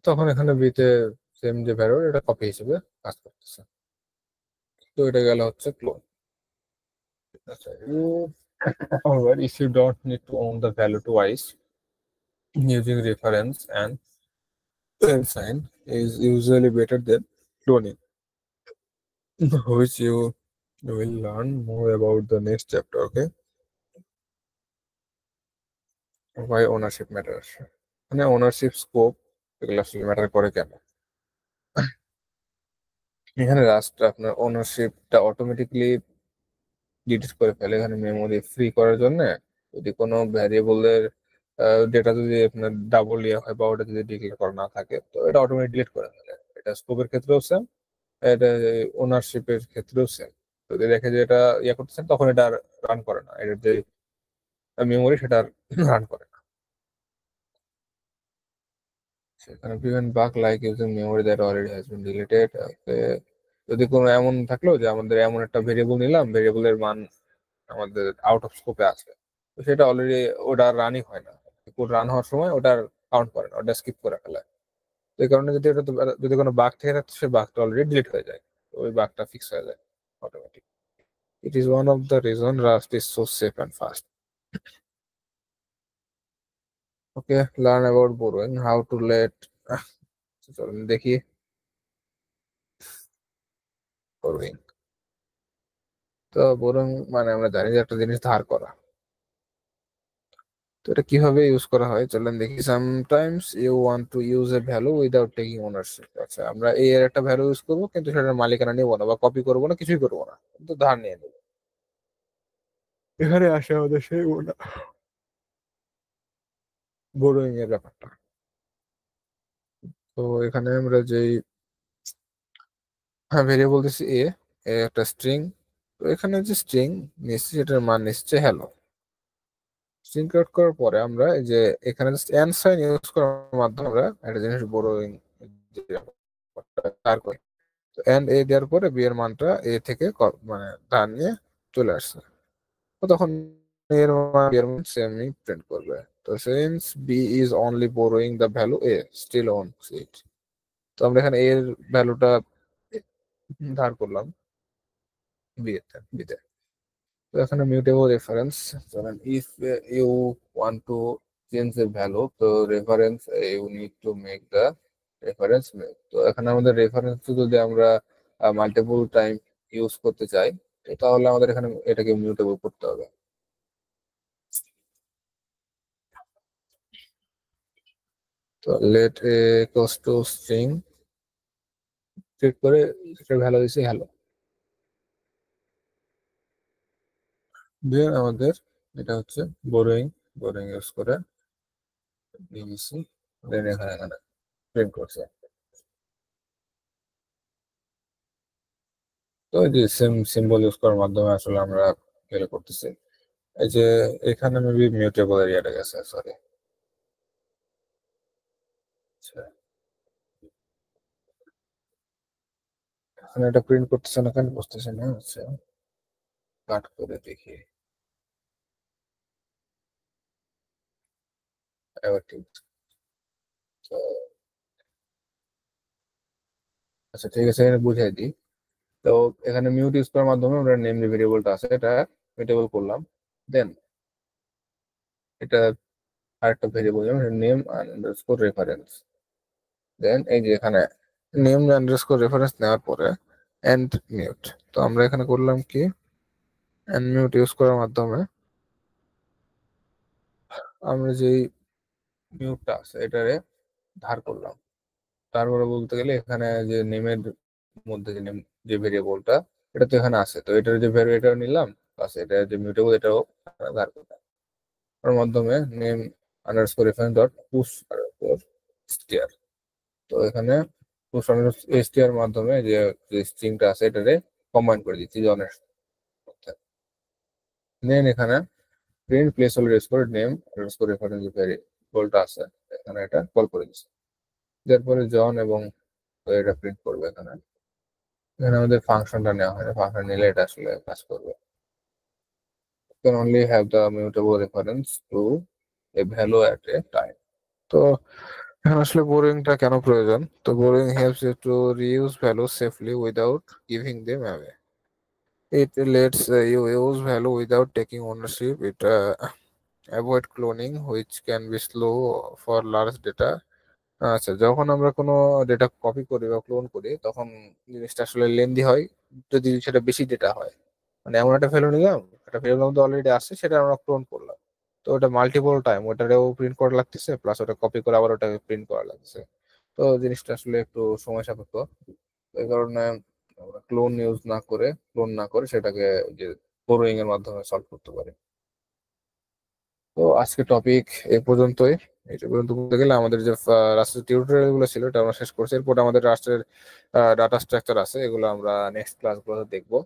তখন এখানে বি তে সেম যে ভ্যালু এটা কপি হিসেবে কাজ করতেছে। তো এটা গেল হচ্ছে ক্লোন। আচ্ছা, however, if you don't need to own the value twice, using reference and sign is usually better than cloning, which you will learn more about the next chapter. Okay, why ownership matters, মানে ownership scope এগুলো আসলে matter করে কেন। এখানে rushed আপনার ওনারশিপটা automatically delete করে ফেলে, এখানে মেমোরি ফ্রি করার জন্য। যদি কোনো ভ্যারিয়েবলের ডেটা যদি আপনার ডাবল ইয়ে হয় বা ওটা যদি ডিক্লেয়ার করা না থাকে, তো এটা অটোমেটিক ডিলিট করে ফেলে। এটা স্কোপের ক্ষেত্রেও সেম, এটা ওনারশিপের ক্ষেত্রেও সেম। যদি দেখে যে এটা ইয়ে করতেছেন তখন এটা রান করে না, এটার যে মেমোরি সেটা রান করে না। সেখানে prevent bug like using memory that already has been deleted. যদি কোনো এমন থাকলো যে আমাদের এমন একটা ভেরিয়েবল নিলাম, ভেরিয়েবলের মান আমাদের আউট অফ স্কোপে আছে, তো সেটা অলরেডি ওটা রানই হয় না, কোড রান হওয়ার সময় ওটার কাউন্ট করে না, ওটা স্কিপ করে ফেলে। তো এই কারণে যদি যদি কোনো বাগ থেকে থাকতো সে বাগটা অলরেডি ডিলিট হয়ে যায়, তো ওই বাগটা ফিক্স হয়ে যায় automatic. It is one of the reason Rust is so safe and fast. Okay, learn about borrowing, how to let, চলুন দেখি বোরোইং। তো বোরোইং মানে আমরা জানি যে একটা জিনিস ধার করা। তো এটা কিভাবে ইউজ করা হয় চলেন দেখি। Sometimes you want to use a value without taking ownership. আচ্ছা, আমরা এ এর একটা ভ্যালু ইউজ করবো কিন্তু সেটার মালিকানা নেবো না বা কপি করবো না, কিছুই করবো না, কিন্তু ধার নিয়ে নেবো। এখানে আসে আমাদের সেই বোরোইং এর ব্যাপারটা। তো এখানে আমরা যেই ভেরিয়েবল দিচ্ছি এ একটা স্ট্রিং, তো এখানে যে স্ট্রিং নিচ্ছি সেটার মান নিচ্ছে হ্যালো। স্ট্রিং আউট করার পরে আমরা এই যে এখানে জাস্ট এন্ড সাইন ইউজ করার মাধ্যমে আমরা একটা জিনিস বোরোইং তার করি। তো এন্ড এ দেওয়ার পরে বি এর মানটা এ থেকে মানে ধার নিয়ে চলে আসছে, তো তখন এর মান বি এর মান সেমই প্রিন্ট করবে। তো since b is only borrowing the value a still owns it, তো আমরা এখানে এর ভ্যালুটা ধার করলাম বিতে। তো এখানে মিউটেবল রেফারেন্স, ধরেন if you want to change a value, তো reference you need to make the reference. তো এখানে আমাদের রেফারেন্স যদি আমরা মাল্টিপল টাইম ইউজ করতে চাই, তো তাহলে আমাদের এখানে এটাকে মিউটেবল করতে হবে। তো let a equals to string check করে এটা ভ্যালু দিছি হ্যালো, দিয়ে আমাদের এটা হচ্ছে বোরোইং ইউজ করে নিয়েছি, দেন এখানে এখানে প্রিন্ট করছে। তো এই যে সেম সিম্বল ইউজ করার মাধ্যমে আসলে আমরা ফেল করতেছি। এই যে এখানে মেবি মিউটেবল এরিয়াটা গেছে, সরি। আচ্ছা, এখানে এটা প্রিন্ট করতেছে না কেন বুঝতেছে না। আচ্ছা, কাট করে দেখি এবার ঠিক। তো আচ্ছা ঠিক আছে, এখানে বুঝাই দিই। তো এখানে মিউট ইউজ করার মাধ্যমে আমরা নেম যে ভেরিয়েবলটা আছে এটা মিউটেবল করলাম। দেন এটা আরেকটা ভেরিয়েবল যেমন নেম আন্ডারস্কোর রেফারেন্স। দেন এই যে এখানে নেম আন্ডারস্কোর রেফারেন্স নেওয়ার পরে এন্ড মিউট। তো আমরা এখানে করলাম কি, এন্ড মিউট ইউজ করার মাধ্যমে আমরা যেই মিউটটা আছে এটারে ধার করলাম। তারপরে বলতে গেলে এখানে যে নেমের মধ্যে যে নেম যে ভেরিয়েবলটা এটা তো এখানে আছে, তো এটার যে ভ্যালু এটা নিলাম, প্লাস এটা যে মিউটেবল এটাও ধার করলাম। ওর মাধ্যমে name underscore reference dot push stair. তো এখানে পুশ স্টিয়ার মাধ্যমে যে স্ট্রিংটা আছে এটারে কম্বাইন করে দিচ্ছি জনের মধ্যে। দেন এখানে print place holder score name underscore reference যে ভেরিয়েবলটা আছে এখানে এটা কল করে দিচ্ছি। তারপরে জন এবং এটা প্রিন্ট করবে। এখানে এখানে আমাদের ফাংশনটা নেওয়া হয়, ফাংশন নিলে এটা আসলে কাজ করবে। can only have the mutable reference to a value at a time. তো এখন আসলে বোরিংটা কেন প্রয়োজন? তো boring helps you to reuse values safely without giving them away. It lets you use value without taking ownership. It avoid cloning, which can be slow for large data. আচ্ছা, যখন আমরা কোনো ডেটা কপি করি বা clone করি তখন জিনিসটা আসলে লেন্দি হয় যদি সেটা বেশি ডেটা হয়। মানে এমন একটা ভ্যালু নিলাম, একটা ভ্যালুর মধ্যে অলরেডি আসছে, সেটা আমরা ক্লোন করলাম, তো ওটা মাল্টিপল টাইম ওটারেও প্রিন্ট করা লাগতেছে, প্লাস ওটা কপি করে আবার ওটাকে প্রিন্ট করা লাগতেছে। তো জিনিসটা আসলে একটু সময় সাপেক্ষ। তো এই কারণে আমরা ক্লোন না করে সেটাকে যে বোরোইং এর মাধ্যমে সলভ করতে পারি। তো আজকে টপিক এই পর্যন্তই। এই পর্যন্ত বলতে গেলে আমাদের যে রাষ্ট্রের টিউটোরিয়াল গুলো ছিল এটা আমরা শেষ করছি। এরপর আমাদের রাষ্ট্রের ডাটা স্ট্রাকচার আছে, এগুলো আমরা নেক্সট ক্লাসগুলোতে দেখবো।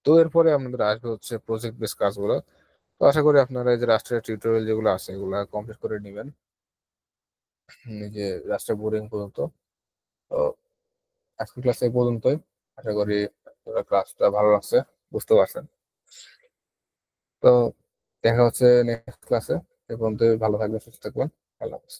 তো এরপরে আমাদের আসবে হচ্ছে প্রজেক্ট বেস কাজগুলো। তো আশা করি আপনারা এই যে রাষ্ট্রের টিউটোরিয়াল যেগুলো আছে এগুলো কমপ্লিট করে নেবেন এই যে রাষ্ট্রের বোর্ডিং পর্যন্ত। তো আজকের ক্লাস এই পর্যন্তই। আশা করি ক্লাসটা ভালো লাগছে, বুঝতে পারছেন। তো দেখা হচ্ছে নেক্সট ক্লাসে। এ পর্যন্ত ভালো থাকবেন, সুস্থ থাকবেন। আল্লাহ হাফেজ।